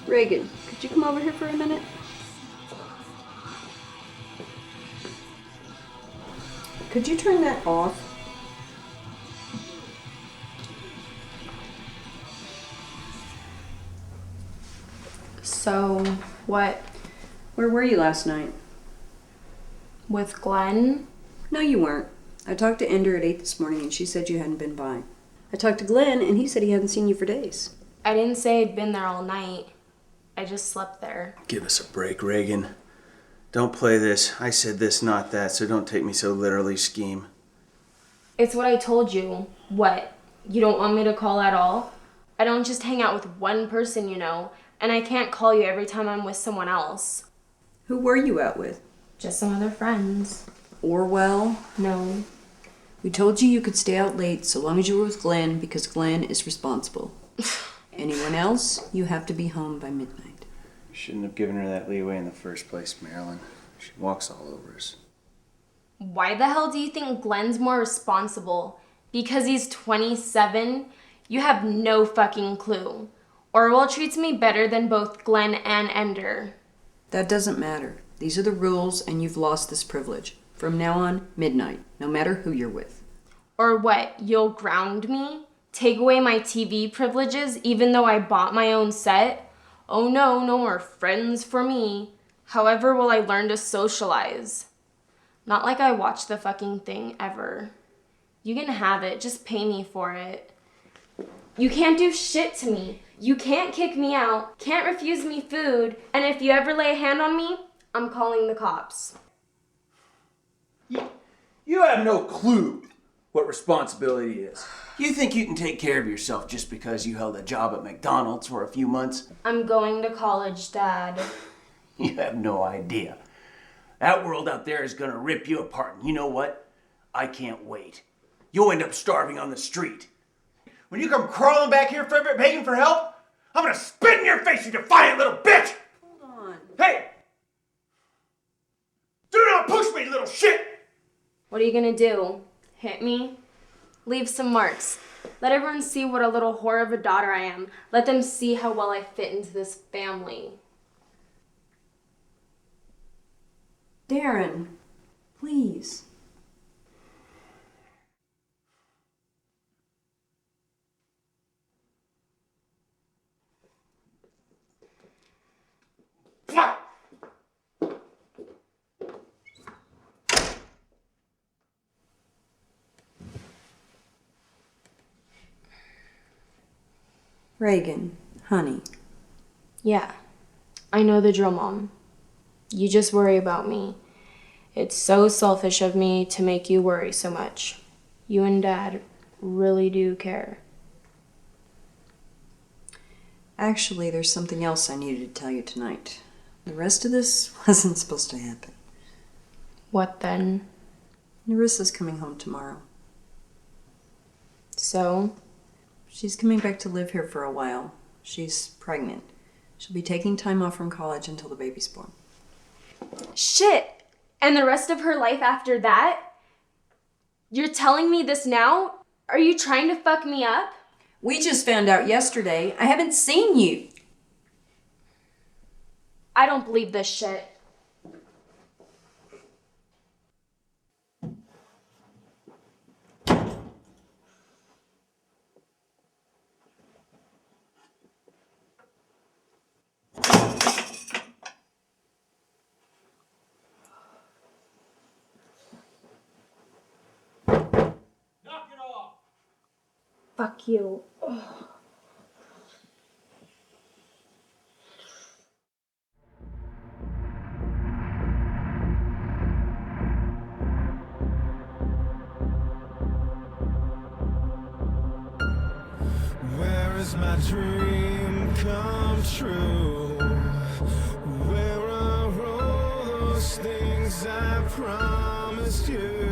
Reagan, could you come over here for a minute? Could you turn that off? So, what? Where were you last night? With Glenn? No, you weren't. I talked to Ender at 8 this morning and she said you hadn't been by. I talked to Glenn and he said he hadn't seen you for days. I didn't say I'd been there all night. I just slept there. Give us a break, Reagan. Don't play this. I said this, not that, so don't take me so literally, scheme. It's what I told you. What? You don't want me to call at all? I don't just hang out with one person, you know, and I can't call you every time I'm with someone else. Who were you out with? Just some other friends. Orwell? No. We told you you could stay out late so long as you were with Glenn because Glenn is responsible. Anyone else, you have to be home by midnight. Shouldn't have given her that leeway in the first place, Marilyn. She walks all over us. Why the hell do you think Glenn's more responsible? Because he's 27? You have no fucking clue. Orwell treats me better than both Glenn and Ender. That doesn't matter. These are the rules and you've lost this privilege. From now on, midnight, no matter who you're with. Or what, you'll ground me? Take away my TV privileges even though I bought my own set? Oh no, no more friends for me. However will I learn to socialize? Not like I watch the fucking thing ever. You can have it, just pay me for it. You can't do shit to me. You can't kick me out, can't refuse me food, and if you ever lay a hand on me, I'm calling the cops. You have no clue what responsibility is. You think you can take care of yourself just because you held a job at McDonald's for a few months? I'm going to college, Dad. You have no idea. That world out there is gonna rip you apart, and you know what? I can't wait. You'll end up starving on the street. When you come crawling back here begging for help, I'm gonna spit in your face, you defiant little bitch! Hold on. Hey! Do not push me, little shit! What are you gonna do? Hit me? Leave some marks. Let everyone see what a little whore of a daughter I am. Let them see how well I fit into this family. Darren, please. Reagan, honey. Yeah, I know the drill, Mom. You just worry about me. It's so selfish of me to make you worry so much. You and Dad really do care. Actually, there's something else I needed to tell you tonight. The rest of this wasn't supposed to happen. What then? Nerissa's coming home tomorrow. So? She's coming back to live here for a while. She's pregnant. She'll be taking time off from college until the baby's born. Shit! And the rest of her life after that? You're telling me this now? Are you trying to fuck me up? We just found out yesterday. I haven't seen you. I don't believe this shit. Fuck you. Ugh. Where is my dream come true? Where are all those things I promised you?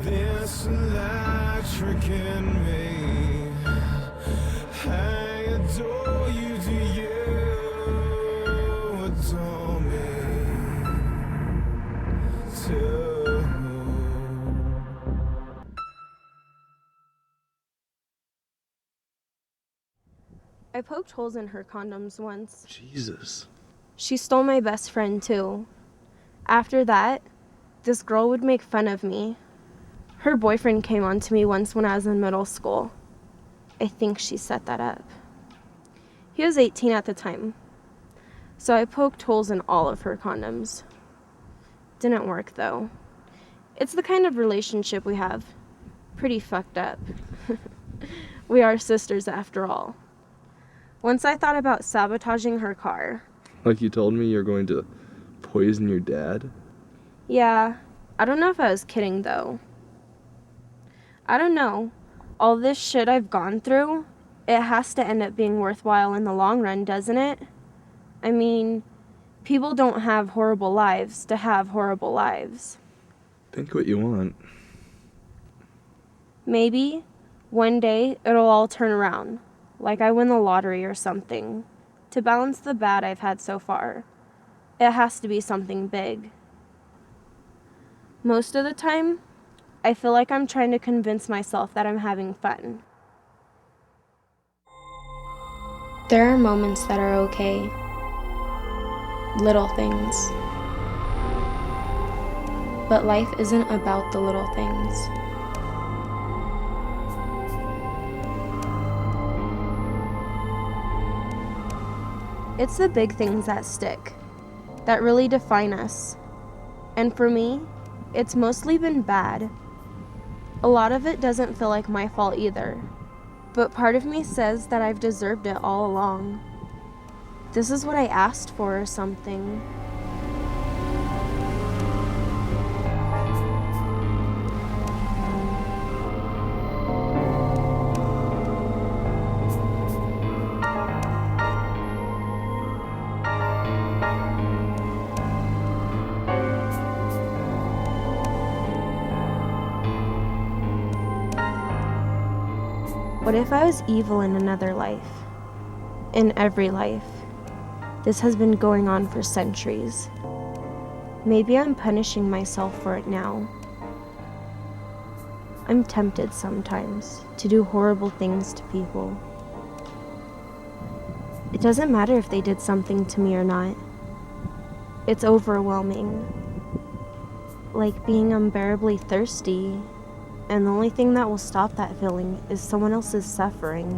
This electric in me, I adore you. Do you adore me too? I poked holes in her condoms once. Jesus. She stole my best friend too. After that, this girl would make fun of me. Her boyfriend came on to me once when I was in middle school. I think she set that up. He was 18 at the time. So I poked holes in all of her condoms. Didn't work though. It's the kind of relationship we have. Pretty fucked up. We are sisters after all. Once I thought about sabotaging her car. Like you told me you're going to poison your dad? Yeah, I don't know if I was kidding though. I don't know. All this shit I've gone through, it has to end up being worthwhile in the long run, doesn't it? I mean, people don't have horrible lives to have horrible lives. Think what you want. Maybe one day it'll all turn around, like I win the lottery or something, to balance the bad I've had so far. It has to be something big. Most of the time, I feel like I'm trying to convince myself that I'm having fun. There are moments that are okay. Little things. But life isn't about the little things. It's the big things that stick, that really define us. And for me, it's mostly been bad. A lot of it doesn't feel like my fault either, but part of me says that I've deserved it all along. This is what I asked for or something. What if I was evil in another life? In every life. This has been going on for centuries. Maybe I'm punishing myself for it now. I'm tempted sometimes to do horrible things to people. It doesn't matter if they did something to me or not. It's overwhelming. Like being unbearably thirsty. And the only thing that will stop that feeling is someone else's suffering.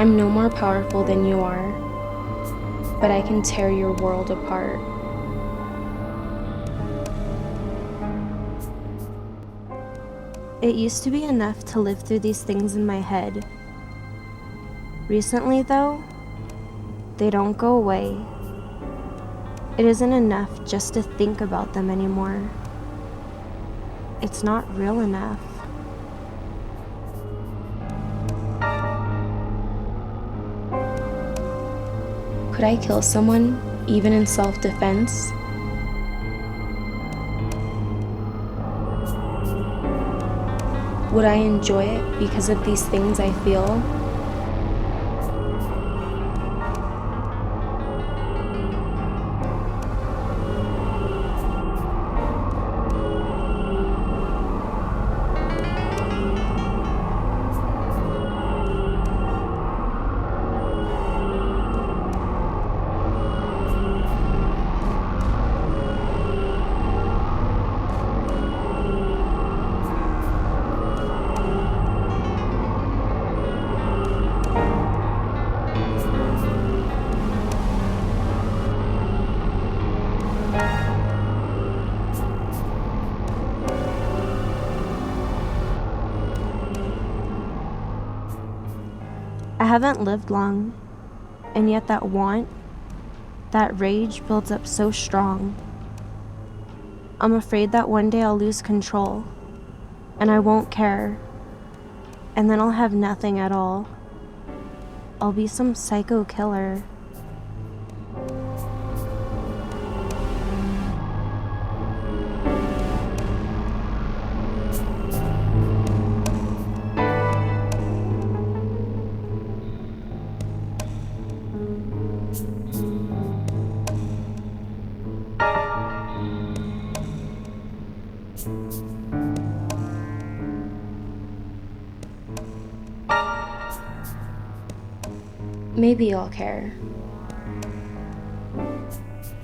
I'm no more powerful than you are, but I can tear your world apart. It used to be enough to live through these things in my head. Recently, though, they don't go away. It isn't enough just to think about them anymore. It's not real enough. Could I kill someone, even in self-defense? Would I enjoy it because of these things I feel? I haven't lived long, and yet that want, that rage builds up so strong. I'm afraid that one day I'll lose control, and I won't care, and then I'll have nothing at all. I'll be some psycho killer. Maybe I'll care.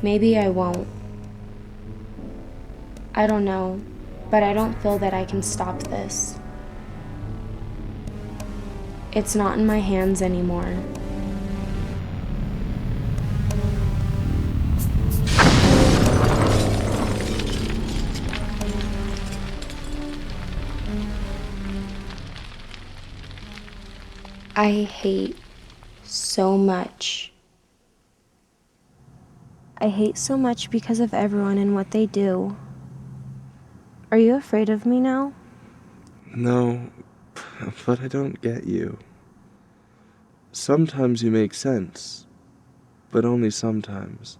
Maybe I won't. I don't know, but I don't feel that I can stop this. It's not in my hands anymore. I hate so much. I hate so much because of everyone and what they do. Are you afraid of me now? No, but I don't get you. Sometimes you make sense, but only sometimes.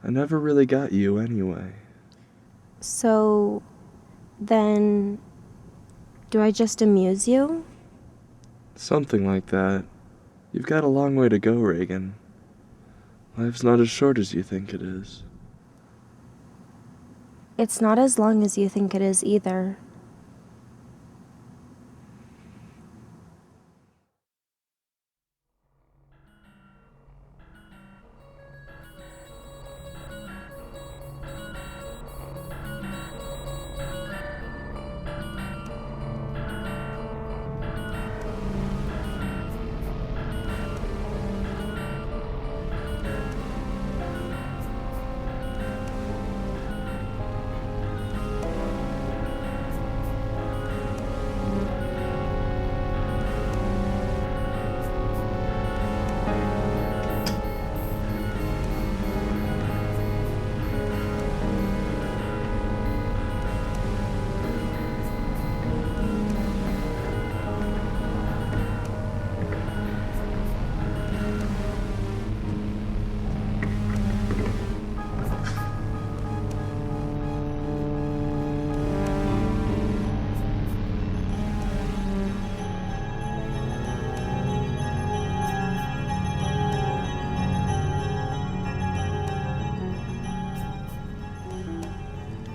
I never really got you anyway. So, then, do I just amuse you? Something like that. You've got a long way to go, Reagan. Life's not as short as you think it is. It's not as long as you think it is either.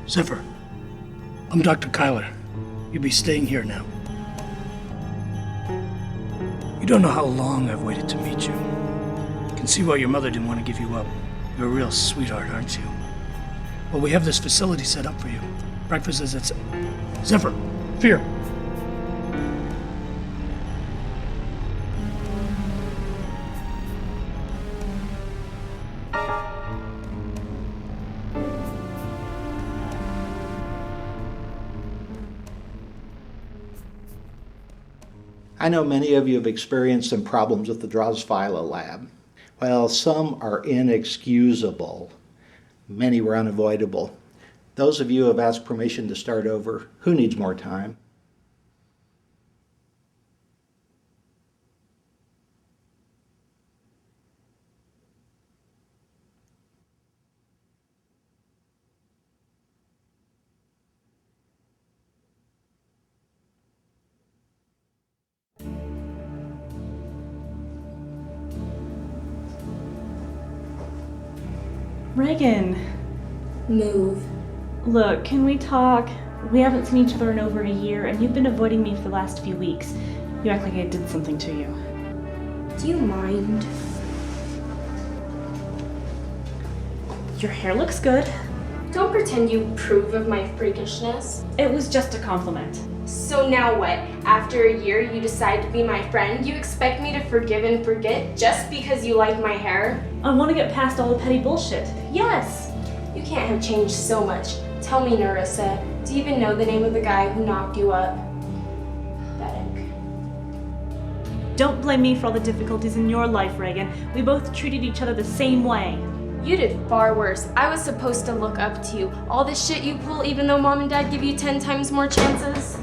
Zephyr, I'm Dr. Kyler. You'll be staying here now. You don't know how long I've waited to meet you. I can see why your mother didn't want to give you up. You're a real sweetheart, aren't you? Well, we have this facility set up for you. Breakfast is at... Zephyr, Phear. I know many of you have experienced some problems with the Drosophila lab. While some are inexcusable, many were unavoidable. Those of you who have asked permission to start over, who needs more time? Reagan. Move. Look, can we talk? We haven't seen each other in over a year, and you've been avoiding me for the last few weeks. You act like I did something to you. Do you mind? Your hair looks good. Don't pretend you approve of my freakishness. It was just a compliment. So now what? After a year, you decide to be my friend? You expect me to forgive and forget just because you like my hair? I want to get past all the petty bullshit. Yes! You can't have changed so much. Tell me, Narissa, do you even know the name of the guy who knocked you up? Pathetic. Don't blame me for all the difficulties in your life, Reagan. We both treated each other the same way. You did far worse. I was supposed to look up to you. All the shit you pull even though mom and dad give you 10 times more chances.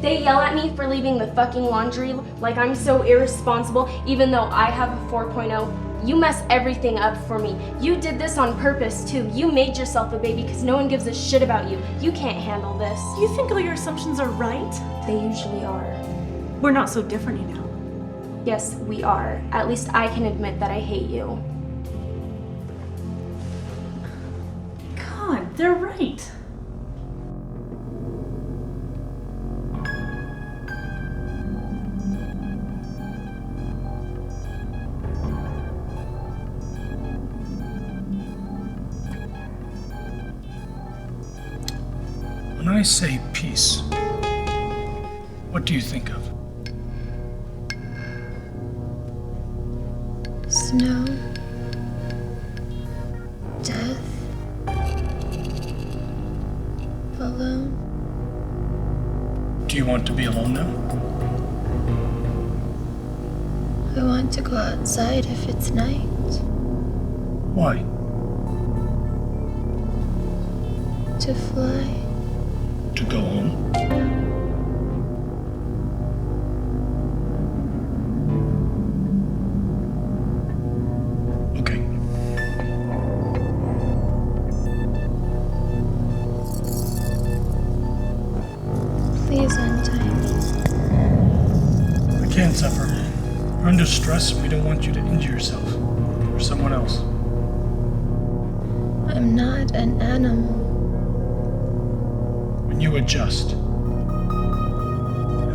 They yell at me for leaving the fucking laundry like I'm so irresponsible even though I have a 4.0. You mess everything up for me. You did this on purpose too. You made yourself a baby because no one gives a shit about you. You can't handle this. You think all your assumptions are right? They usually are. We're not so different, you know. Yes, we are. At least I can admit that I hate you. God, they're right. When I say peace, what do you think of? Snow. Death. Alone. Do you want to be alone now? I want to go outside if it's night. Why? To fly. To go home? Okay. Please untie me. I can't, Zephyr. You're under stress and we don't want you to injure yourself. Or someone else. I'm not an animal. When you adjust. And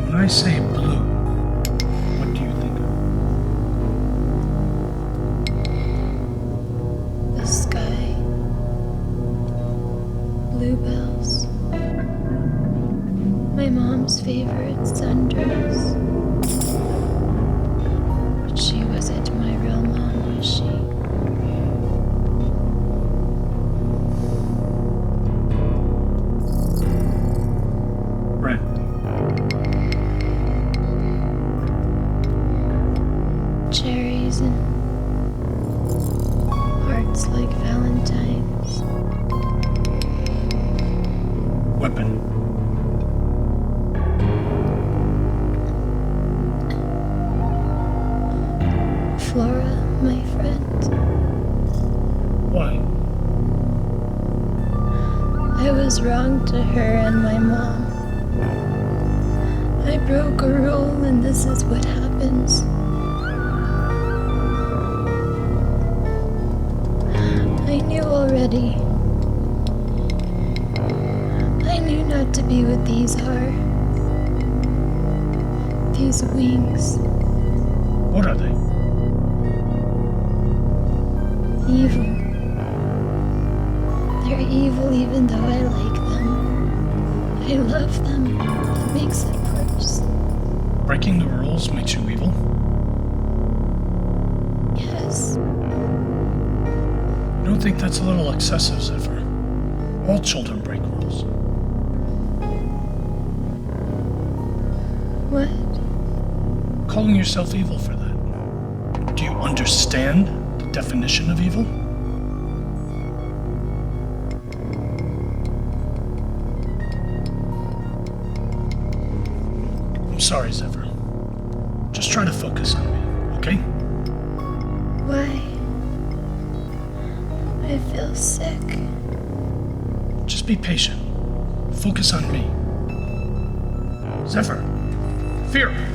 when I say blue, what do you think of? The sky. Bluebells. My mom's favorite sundress. But she wasn't my real mom, was she? Cherries and hearts like Valentine's. Weapon. Flora, my friend. Why? I was wrong to her and my mom. I broke a rule and this is what happens. I knew already. I knew not to be what these are. These wings. What are they? Evil. They're evil even though I like them. I love them. That makes it worse. Breaking the rules makes you evil? Yes. I don't think that's a little excessive, Zephyr. All children break rules. What? calling yourself evil for that. Do you understand the definition of evil? I'm sorry, Zephyr. Just try to focus on me, okay? Why? I feel sick. Just be patient. Focus on me. Zephyr. Phear.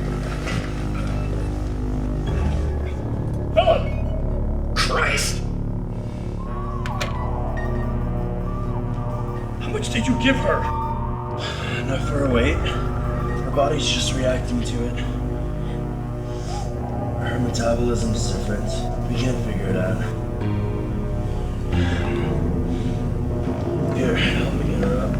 Oh! Christ! How much did you give her? Enough for her weight. Her body's just reacting to it. Her metabolism's different. We can't figure it out. Here, help me get her up.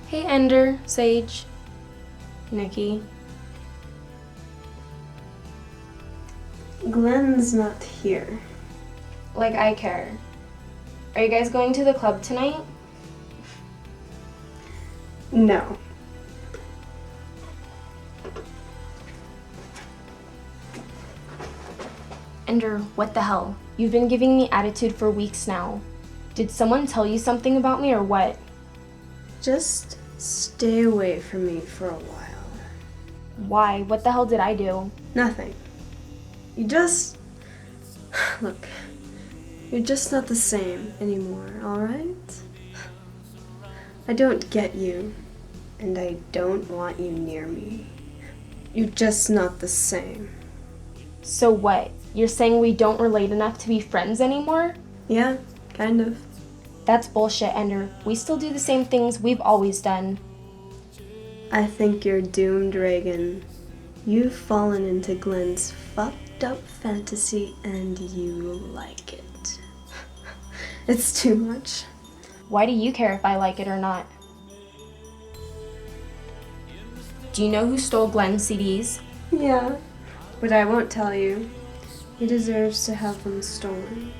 Hey, Ender, Sage, Nikki. Glenn's not here. Like I care. Are you guys going to the club tonight? No. Ender, what the hell? You've been giving me attitude for weeks now. Did someone tell you something about me or what? Just stay away from me for a while. Why? What the hell did I do? Nothing. You just... Look, you're just not the same anymore, alright? I don't get you, and I don't want you near me. You're just not the same. So what? You're saying we don't relate enough to be friends anymore? Yeah, kind of. That's bullshit, Ender. We still do the same things we've always done. I think you're doomed, Reagan. You've fallen into Glenn's fucked up fantasy and you like it. It's too much. Why do you care if I like it or not? Do you know who stole Glenn's CDs? Yeah, but I won't tell you. He deserves to have them stolen.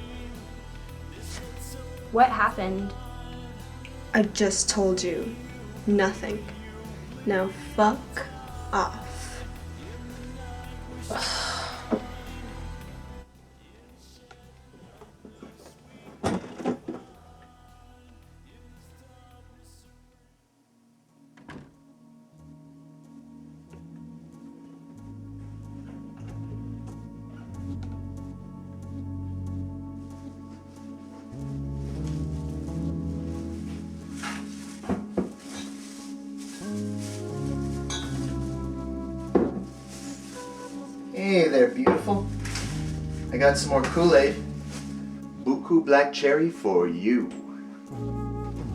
What happened? I just told you. Nothing. Now fuck off. Hey there, beautiful. I got some more Kool-Aid. Buku black cherry for you.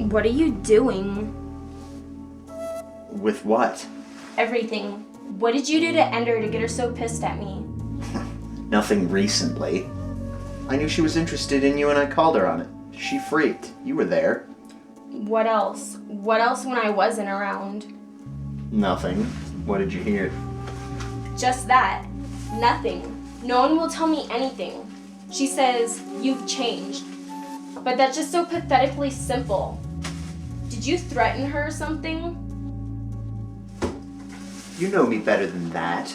What are you doing? With what? Everything. What did you do to Ender to get her so pissed at me? Nothing recently. I knew she was interested in you and I called her on it. She freaked. You were there. What else? What else when I wasn't around? Nothing. What did you hear? Just that. Nothing. No one will tell me anything. She says, you've changed. But that's just so pathetically simple. Did you threaten her or something? You know me better than that.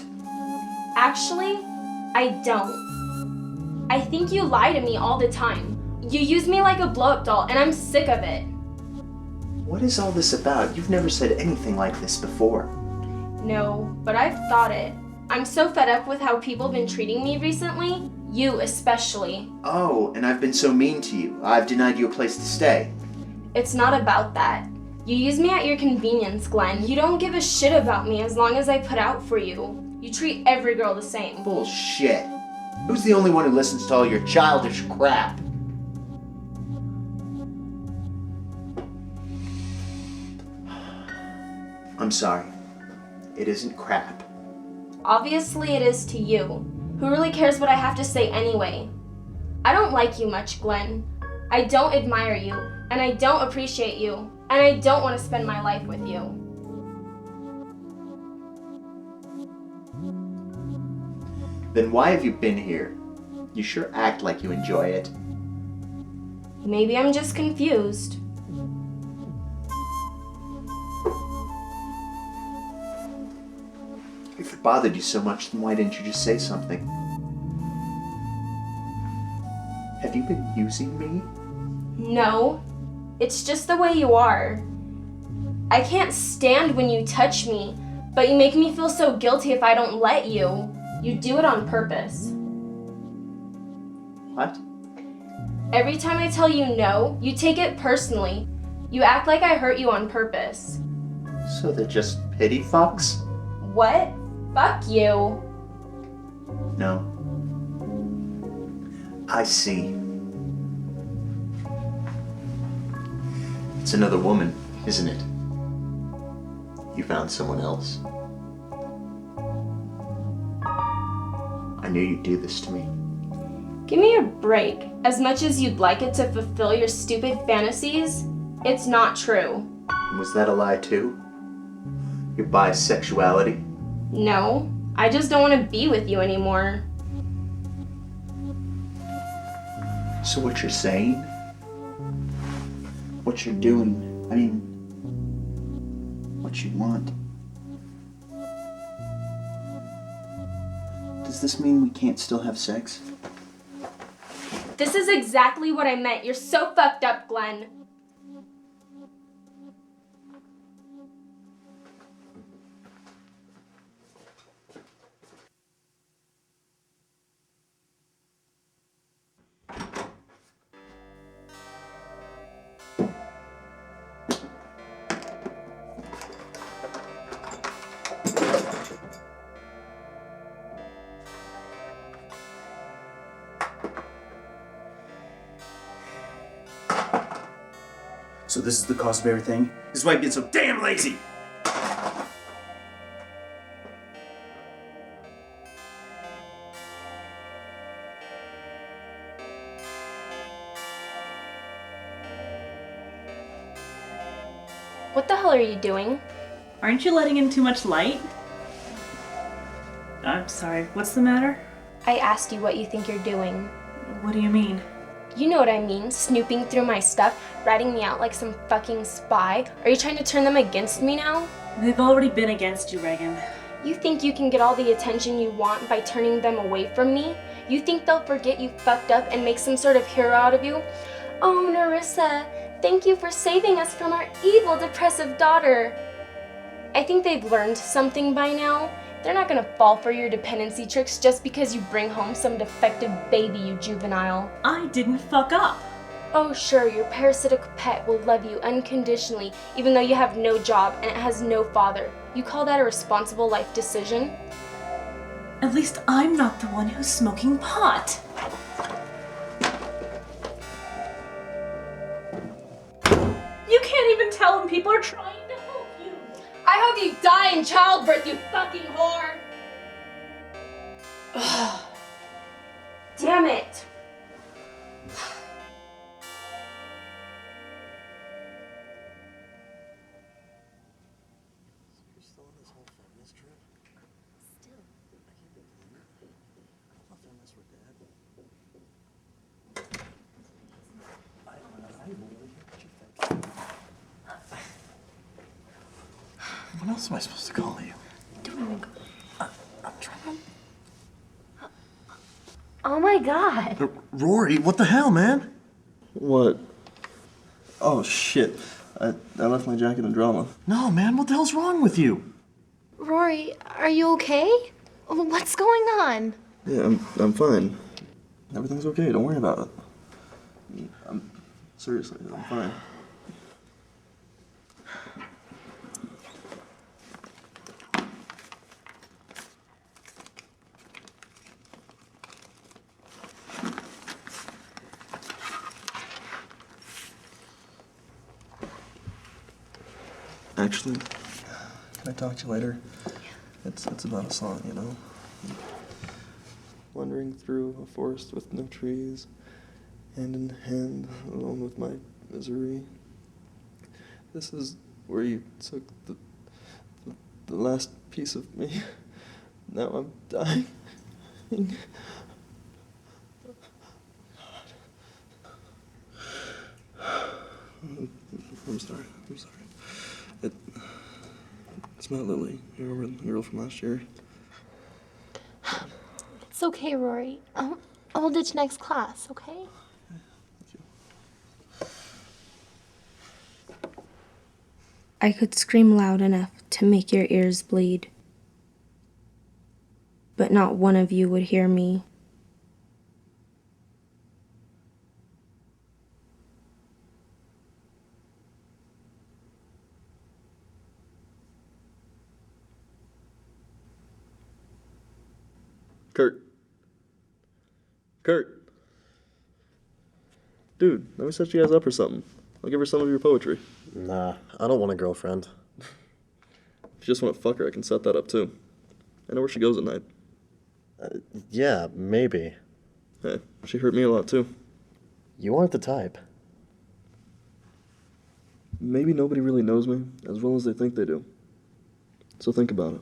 Actually, I don't. I think you lie to me all the time. You use me like a blow-up doll, and I'm sick of it. What is all this about? You've never said anything like this before. No, but I've thought it. I'm so fed up with how people have been treating me recently. You especially. Oh, and I've been so mean to you. I've denied you a place to stay. It's not about that. You use me at your convenience, Glenn. You don't give a shit about me as long as I put out for you. You treat every girl the same. Bullshit. Who's the only one who listens to all your childish crap? I'm sorry. It isn't crap. Obviously it is to you. Who really cares what I have to say anyway? I don't like you much, Glenn. I don't admire you, and I don't appreciate you, and I don't want to spend my life with you. Then why have you been here? You sure act like you enjoy it. Maybe I'm just confused. If it bothered you so much, then why didn't you just say something? Have you been using me? No, it's just the way you are. I can't stand when you touch me, but you make me feel so guilty if I don't let you. You do it on purpose. What? Every time I tell you no, you take it personally. You act like I hurt you on purpose. So they're just pity fucks? What? Fuck you. No. I see. It's another woman, isn't it? You found someone else. I knew you'd do this to me. Give me a break. As much as you'd like it to fulfill your stupid fantasies, it's not true. Was that a lie too? Your bisexuality? No, I just don't want to be with you anymore. So what you're saying? What you're doing? I mean, what you want? Does this mean we can't still have sex? This is exactly what I meant. You're so fucked up, Glenn. So this is the cause of everything? This is why I've been so damn lazy! What the hell are you doing? Aren't you letting in too much light? I'm sorry, what's the matter? I asked you what you think you're doing. What do you mean? You know what I mean, snooping through my stuff, ratting me out like some fucking spy. Are you trying to turn them against me now? They've already been against you, Reagan. You think you can get all the attention you want by turning them away from me? You think they'll forget you fucked up and make some sort of hero out of you? Oh, Nerissa, thank you for saving us from our evil, depressive daughter. I think they've learned something by now. They're not gonna fall for your dependency tricks just because you bring home some defective baby, you juvenile. I didn't fuck up. Oh sure, your parasitic pet will love you unconditionally even though you have no job and it has no father. You call that a responsible life decision? At least I'm not the one who's smoking pot. You can't even tell when people are trying to help you. I hope you die in childbirth, you fucking whore! Ugh. Damn it! What else am I supposed to call you? Don't even go. I'm trying. Oh my god. Rory, what the hell, man? What? Oh, shit. I left my jacket in drama. No, man, what the hell's wrong with you? Rory, are you okay? What's going on? Yeah, I'm fine. Everything's okay, don't worry about it. Seriously, I'm fine. Actually, can I talk to you later? It's about a song, you know? Wandering through a forest with no trees, hand in hand, alone with my misery. This is where you took the last piece of me. Now I'm dying. I'm sorry. It's not Lily. You remember the girl from last year? It's okay, Rory. I'll ditch next class, okay? I could scream loud enough to make your ears bleed, but not one of you would hear me. Kurt. Dude, let me set you guys up or something. I'll give her some of your poetry. Nah, I don't want a girlfriend. If you just want to fuck her, I can set that up too. I know where she goes at night. Yeah, maybe. Hey, she hurt me a lot too. You aren't the type. Maybe nobody really knows me as well as they think they do. So think about it.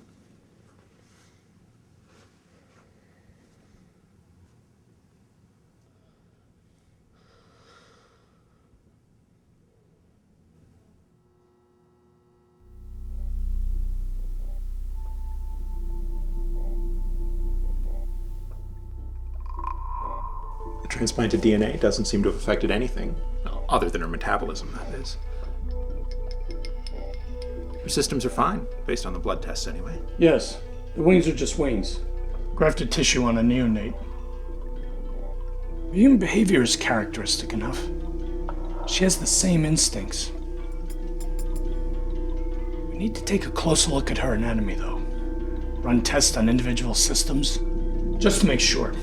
Transplanted DNA doesn't seem to have affected anything, other than her metabolism, that is. Her systems are fine, based on the blood tests anyway. Yes, the wings are just wings. Grafted tissue on a neonate. Human behavior is characteristic enough. She has the same instincts. We need to take a closer look at her anatomy, though. Run tests on individual systems, just to make sure.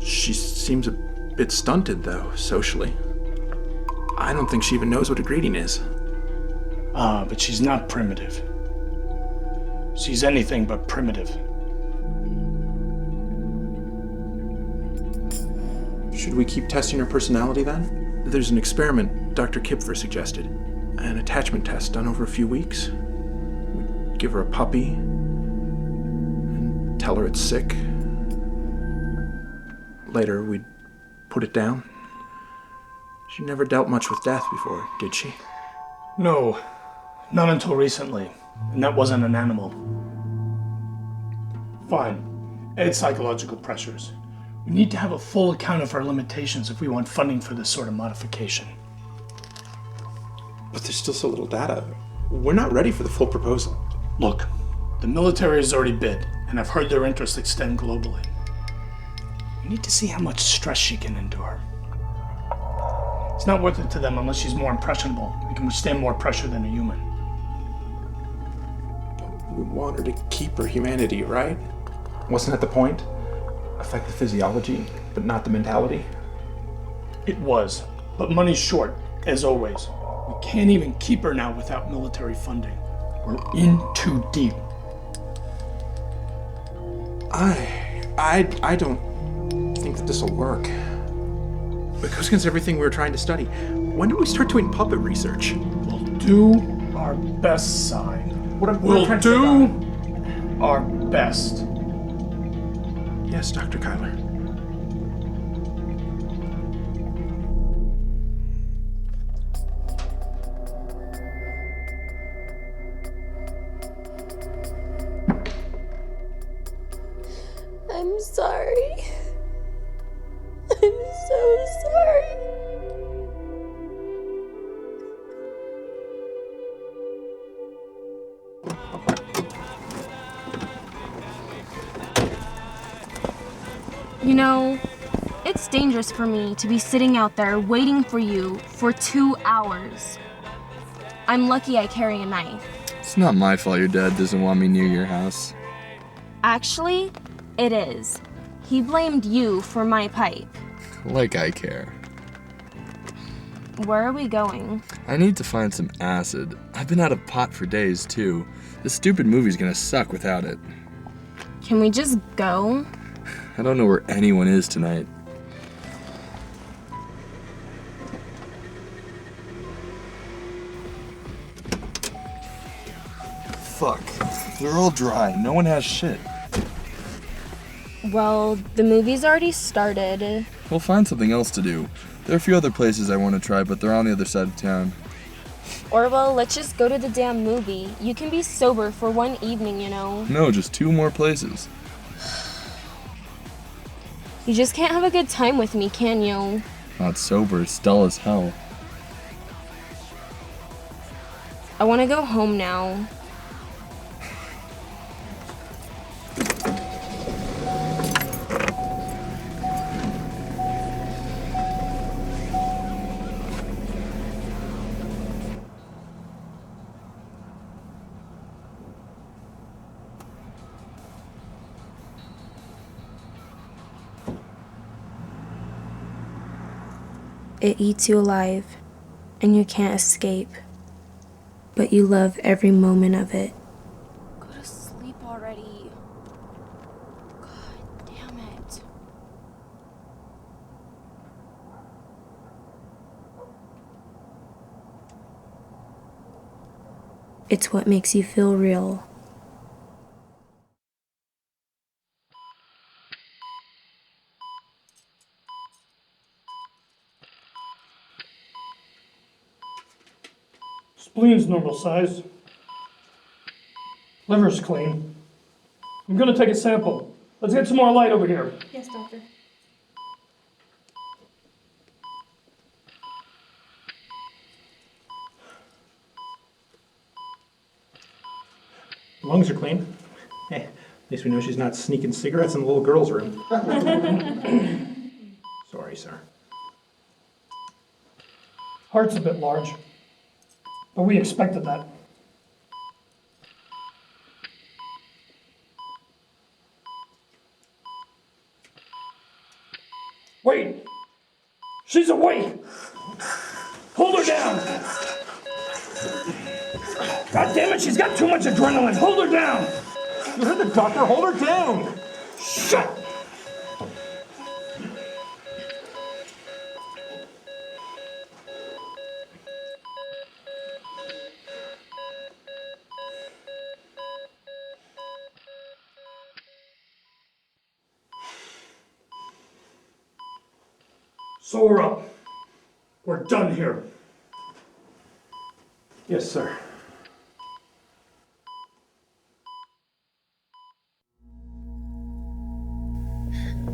She seems a bit stunted, though, socially. I don't think she even knows what a greeting is. But she's not primitive. She's anything but primitive. Should we keep testing her personality, then? There's an experiment Dr. Kipfer suggested. An attachment test done over a few weeks. We'd give her a puppy and tell her it's sick. Later, we'd put it down. She never dealt much with death before, did she? No, not until recently. And that wasn't an animal. Fine. Add psychological pressures. We need to have a full account of our limitations if we want funding for this sort of modification. But there's still so little data. We're not ready for the full proposal. Look, the military has already bid, and I've heard their interests extend globally. We need to see how much stress she can endure. It's not worth it to them unless she's more impressionable and can withstand more pressure than a human. We want her to keep her humanity, right? Wasn't that the point? Affect the physiology, but not the mentality? It was, but money's short, as always. We can't even keep her now without military funding. We're in too deep. I don't think that this will work. It goes against everything we were trying to study. When did we start doing puppet research? We'll do our best, Sai. We'll do our best. Yes, Dr. Kyler. I'm sorry. I'm so sorry. You know, it's dangerous for me to be sitting out there waiting for you for 2 hours. I'm lucky I carry a knife. It's not my fault your dad doesn't want me near your house. Actually, it is. He blamed you for my pipe. Like I care. Where are we going? I need to find some acid. I've been out of pot for days, too. This stupid movie's gonna suck without it. Can we just go? I don't know where anyone is tonight. Fuck. They're all dry. No one has shit. Well, the movie's already started. We'll find something else to do. There are a few other places I want to try, but they're on the other side of town. Or, well, let's just go to the damn movie. You can be sober for one evening, you know. No, just 2 more places. You just can't have a good time with me, can you? Not sober, it's dull as hell. I want to go home now. It eats you alive, and you can't escape. But you love every moment of it. Go to sleep already. God damn it. It's what makes you feel real. Spleen's normal size. Liver's clean. I'm gonna take a sample. Let's get some more light over here. Yes, doctor. Lungs are clean. Hey, at least we know she's not sneaking cigarettes in the little girl's room. Sorry, sir. Heart's a bit large, but we expected that. Wait! She's awake! Hold her down! God damn it, she's got too much adrenaline! Hold her down! You heard the doctor, hold her down! Shut! So we're up. We're done here. Yes, sir.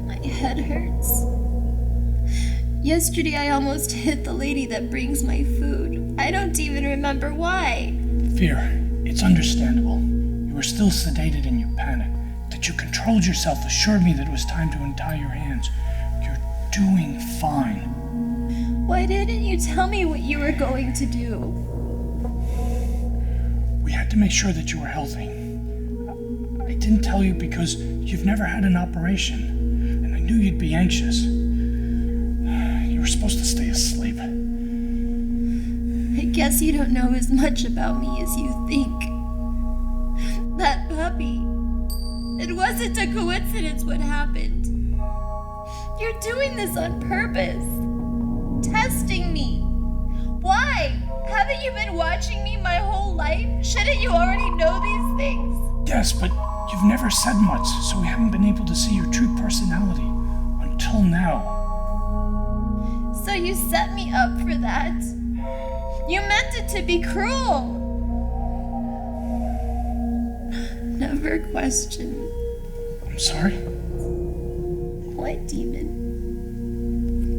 My head hurts. Yesterday I almost hit the lady that brings my food. I don't even remember why. Phear, it's understandable. You were still sedated in your panic. That you controlled yourself assured me that it was time to untie your hands. You're doing fine. Why didn't you tell me what you were going to do? We had to make sure that you were healthy. I didn't tell you because you've never had an operation, and I knew you'd be anxious. You were supposed to stay asleep. I guess you don't know as much about me as you think. That puppy. It wasn't a coincidence what happened. You're doing this on purpose. Testing me. Why? Haven't you been watching me my whole life? Shouldn't you already know these things? Yes, but you've never said much, so we haven't been able to see your true personality until now. So you set me up for that? You meant it to be cruel. Never question. I'm sorry? What demon?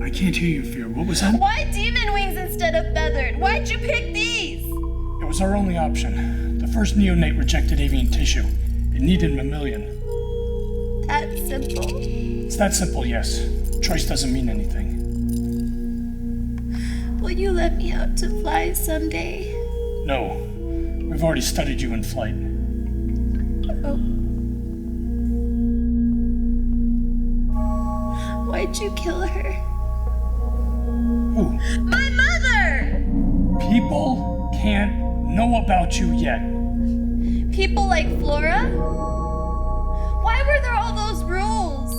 I can't hear you, Phear. What was that? Why demon wings instead of feathered? Why'd you pick these? It was our only option. The first neonate rejected avian tissue. It needed mammalian. That simple? It's that simple, yes. Choice doesn't mean anything. Will you let me out to fly someday? No. We've already studied you in flight. Oh. Why'd you kill her? Who? My mother! People can't know about you yet. People like Flora? Why were there all those rules?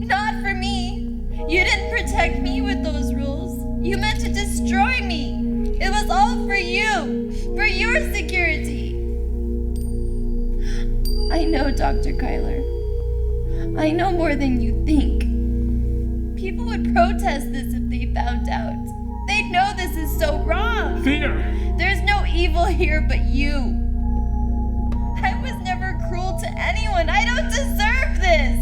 Not for me. You didn't protect me with those rules. You meant to destroy me. It was all for you, for your security. I know, Dr. Kyler. I know more than you think. People would protest this if they found out. They'd know this is so wrong. Phear! There's no evil here but you. I was never cruel to anyone. I don't deserve this.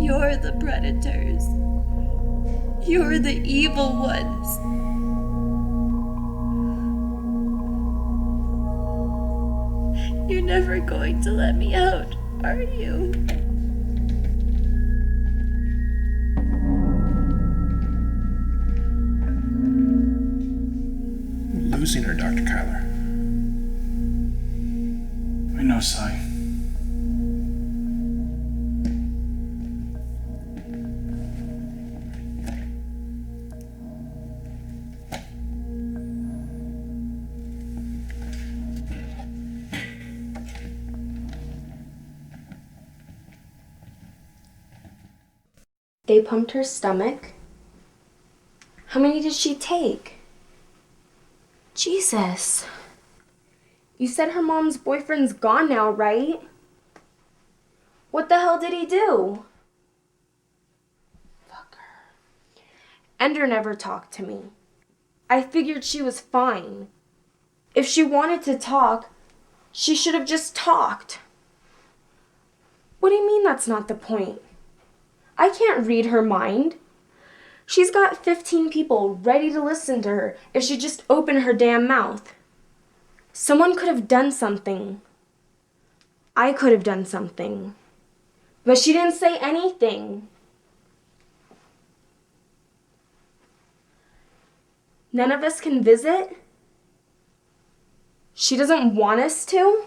You're the predators. You're the evil ones. You're never going to let me out, are you? We're losing her, Dr. Kyler. I know, Cy. They pumped her stomach. How many did she take? Jesus. You said her mom's boyfriend's gone now, right? What the hell did he do? Fuck her. Ender never talked to me. I figured she was fine. If she wanted to talk, she should have just talked. What do you mean that's not the point? I can't read her mind. She's got 15 people ready to listen to her if she just opened her damn mouth. Someone could have done something. I could have done something. But she didn't say anything. None of us can visit? She doesn't want us to?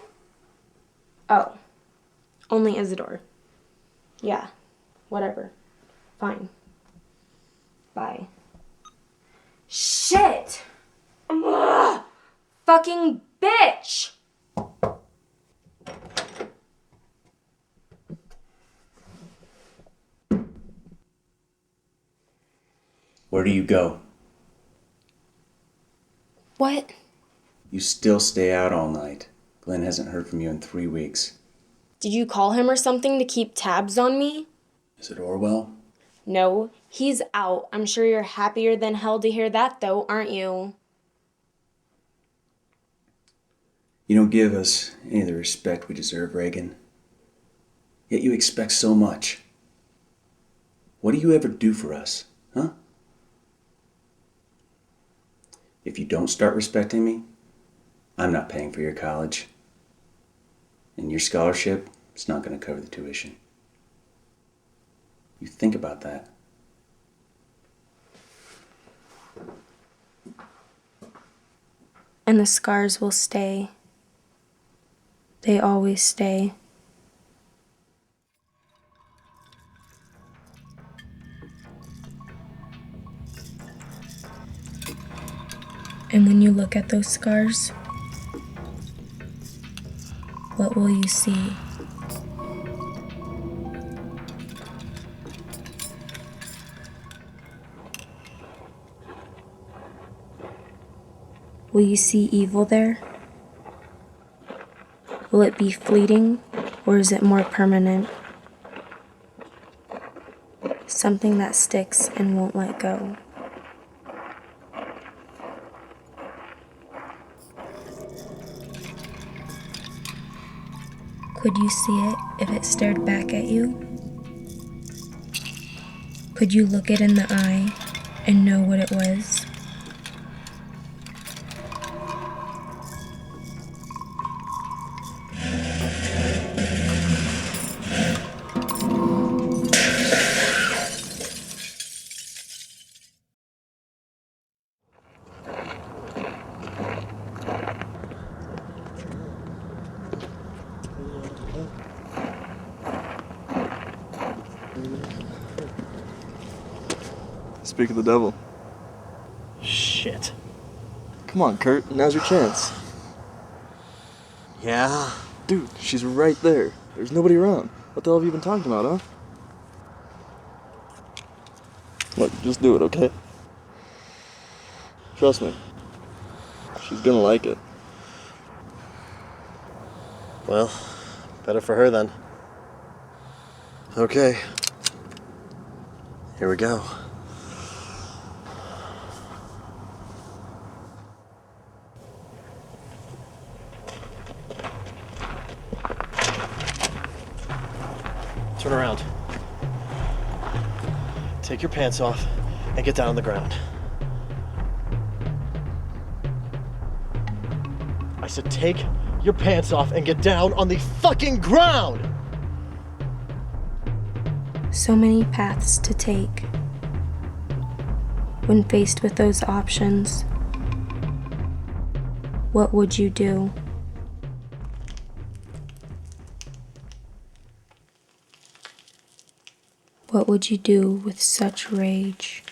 Oh, only Isidore. Yeah. Whatever. Fine. Bye. Shit! Ugh! Fucking bitch! Where do you go? What? You still stay out all night. Glenn hasn't heard from you in 3 weeks. Did you call him or something to keep tabs on me? Is it Orwell? No, he's out. I'm sure you're happier than hell to hear that, though, aren't you? You don't give us any of the respect we deserve, Reagan. Yet you expect so much. What do you ever do for us, huh? If you don't start respecting me, I'm not paying for your college. And your scholarship is not going to cover the tuition. You think about that. And the scars will stay. They always stay. And when you look at those scars, what will you see? Will you see evil there? Will it be fleeting, or is it more permanent? Something that sticks and won't let go. Could you see it if it stared back at you? Could you look it in the eye and know what it was? Speak of the devil. Shit. Come on, Kurt. Now's your chance. Yeah? Dude, she's right there. There's nobody around. What the hell have you been talking about, huh? Look, just do it, okay? Trust me. She's gonna like it. Well, better for her then. Okay. Here we go. Turn around. Take your pants off and get down on the ground. I said take your pants off and get down on the fucking ground! So many paths to take. When faced with those options, what would you do? What would you do with such rage?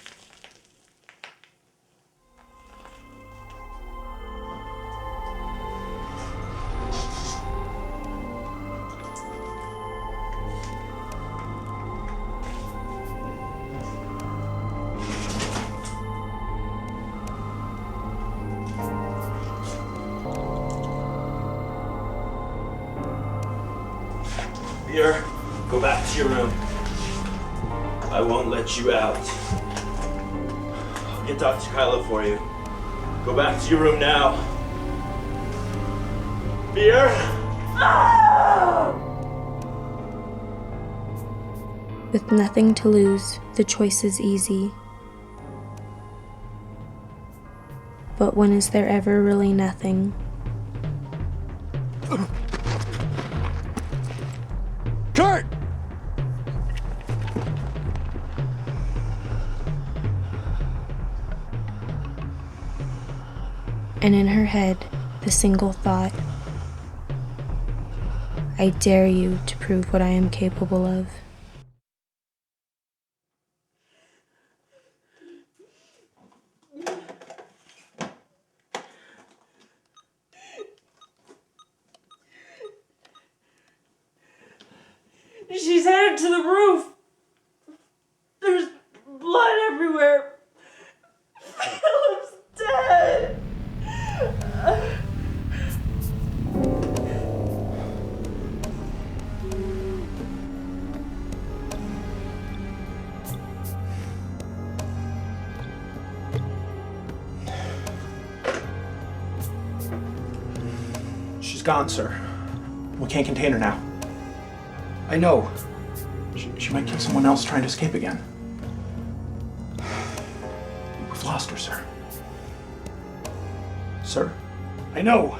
Phear, go back to your room. I won't let you out. I'll get Dr. Klyia for you. Go back to your room now. Phear? With nothing to lose, the choice is easy. But when is there ever really nothing? Kurt! And in her head, the single thought, I dare you to prove what I am capable of. She's headed to the roof. There's blood everywhere. Philip's dead. She's gone, sir. We can't contain her now. I know. She might kill someone else trying to escape again. We've lost her, sir. Sir? I know!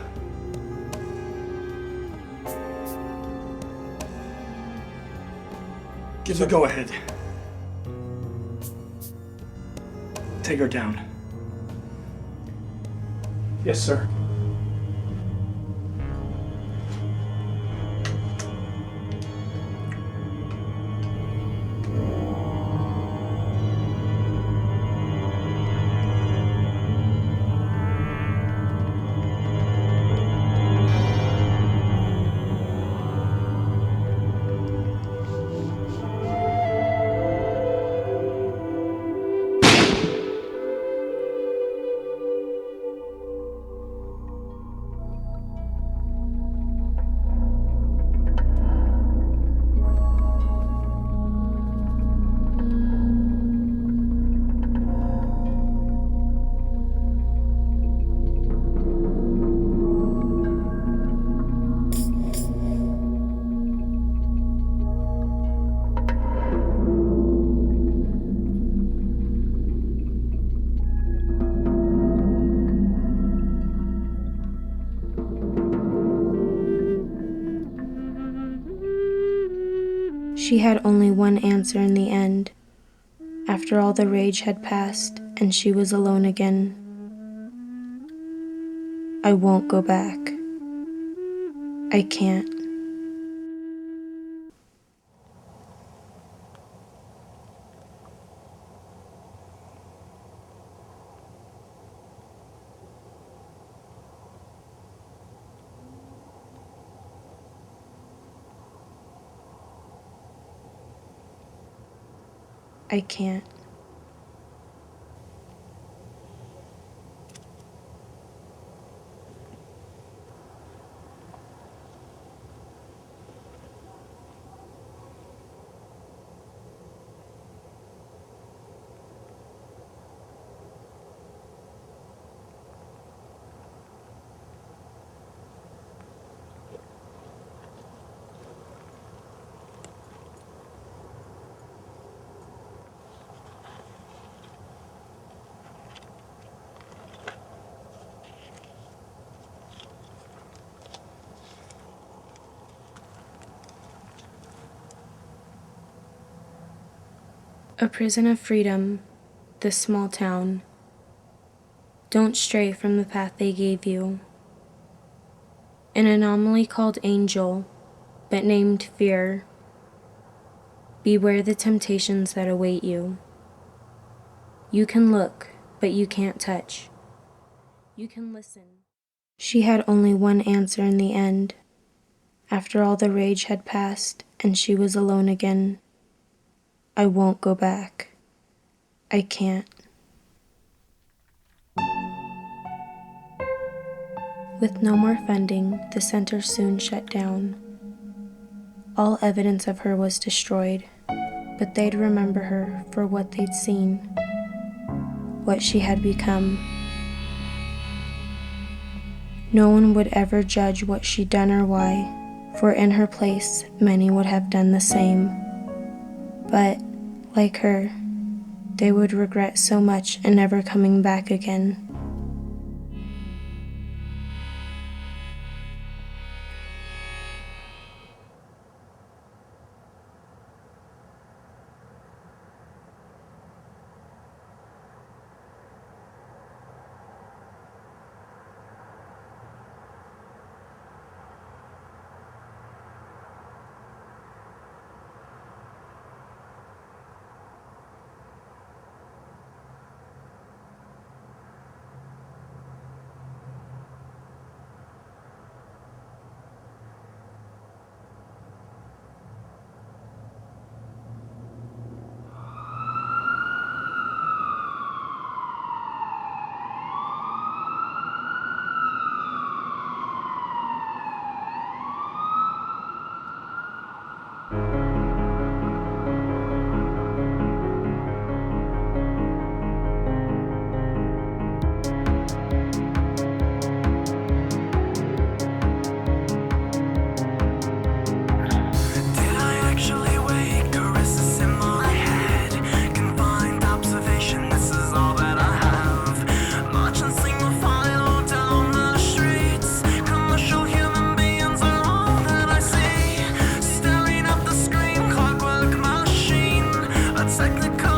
Give the go-ahead. Take her down. Yes, sir. She had only one answer in the end, after all the rage had passed and she was alone again. I won't go back. I can't. I can't. A prison of freedom, this small town. Don't stray from the path they gave you. An anomaly called Angel, but named Phear. Beware the temptations that await you. You can look, but you can't touch. You can listen. She had only one answer in the end. After all the rage had passed and she was alone again. I won't go back. I can't. With no more funding, the center soon shut down. All evidence of her was destroyed, but they'd remember her for what they'd seen, what she had become. No one would ever judge what she'd done or why, for in her place, many would have done the same. But, like her, they would regret so much and never coming back again. Technical